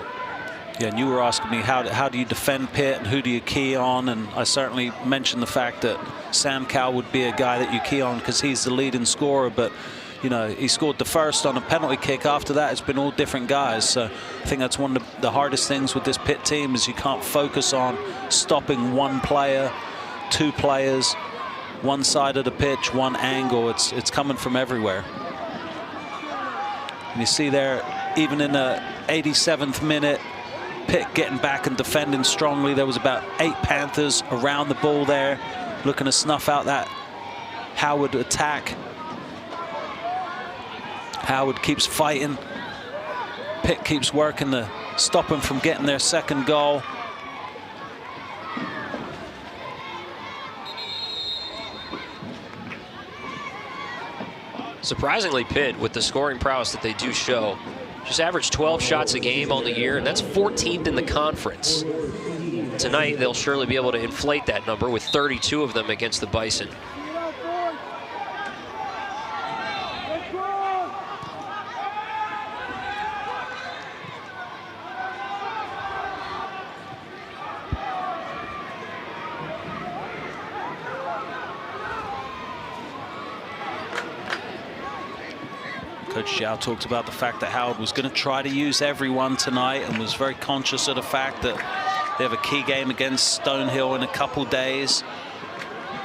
Yeah, and you were asking me how do you defend Pitt and who do you key on, and I certainly mentioned the fact that Sam Cowell would be a guy that you key on because he's the leading scorer, but you know, he scored the first on a penalty kick. After that, it's been all different guys. So I think that's one of the hardest things with this Pitt team is you can't focus on stopping one player, 2 players, one side of the pitch, one angle. It's coming from everywhere. And you see there, even in the 87th minute, Pitt getting back and defending strongly. There was about 8 Panthers around the ball there, looking to snuff out that Howard attack. Howard keeps fighting. Pitt keeps working to stop him from getting their second goal. Surprisingly, Pitt, with the scoring prowess that they do show, just averaged 12 shots a game on the year, and that's 14th in the conference. Tonight, they'll surely be able to inflate that number with 32 of them against the Bison. Coach Zhao talked about the fact that Howard was going to try to use everyone tonight and was very conscious of the fact that they have a key game against Stonehill in a couple days.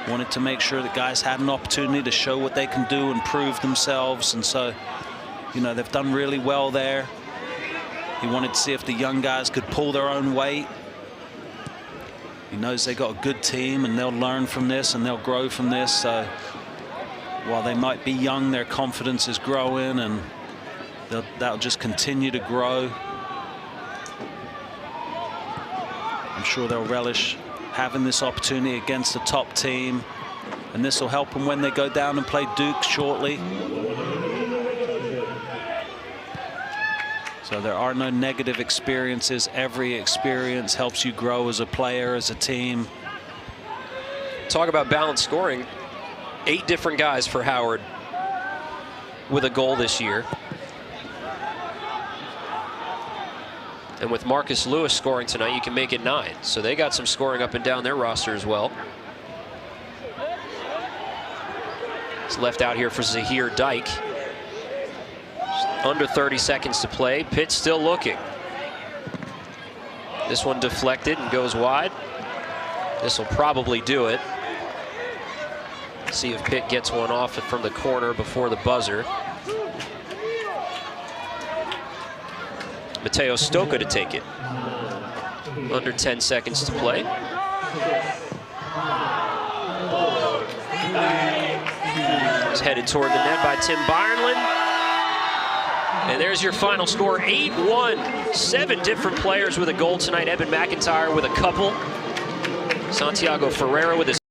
Wanted to make sure that guys had an opportunity to show what they can do and prove themselves. And so, you know, they've done really well there. He wanted to see if the young guys could pull their own weight. He knows they got a good team and they'll learn from this and they'll grow from this. So while they might be young, their confidence is growing and that'll just continue to grow. I'm sure they'll relish having this opportunity against a top team, and this will help them when they go down and play Duke shortly. So there are no negative experiences. Every experience helps you grow as a player, as a team. Talk about balanced scoring. 8 different guys for Howard with a goal this year. And with Marcus Lewis scoring tonight, you can make it 9. So they got some scoring up and down their roster as well. It's left out here for Zahir Dyke. Just under 30 seconds to play. Pitt still looking. This one deflected and goes wide. This will probably do it. See if Pitt gets one off from the corner before the buzzer. Mateo Stoka to take it. Under 10 seconds to play. It's headed toward the net by Tim Byronlin. And there's your final score, 8-1. 7 different players with a goal tonight. Evan McIntyre with a couple. Santiago Ferreira with a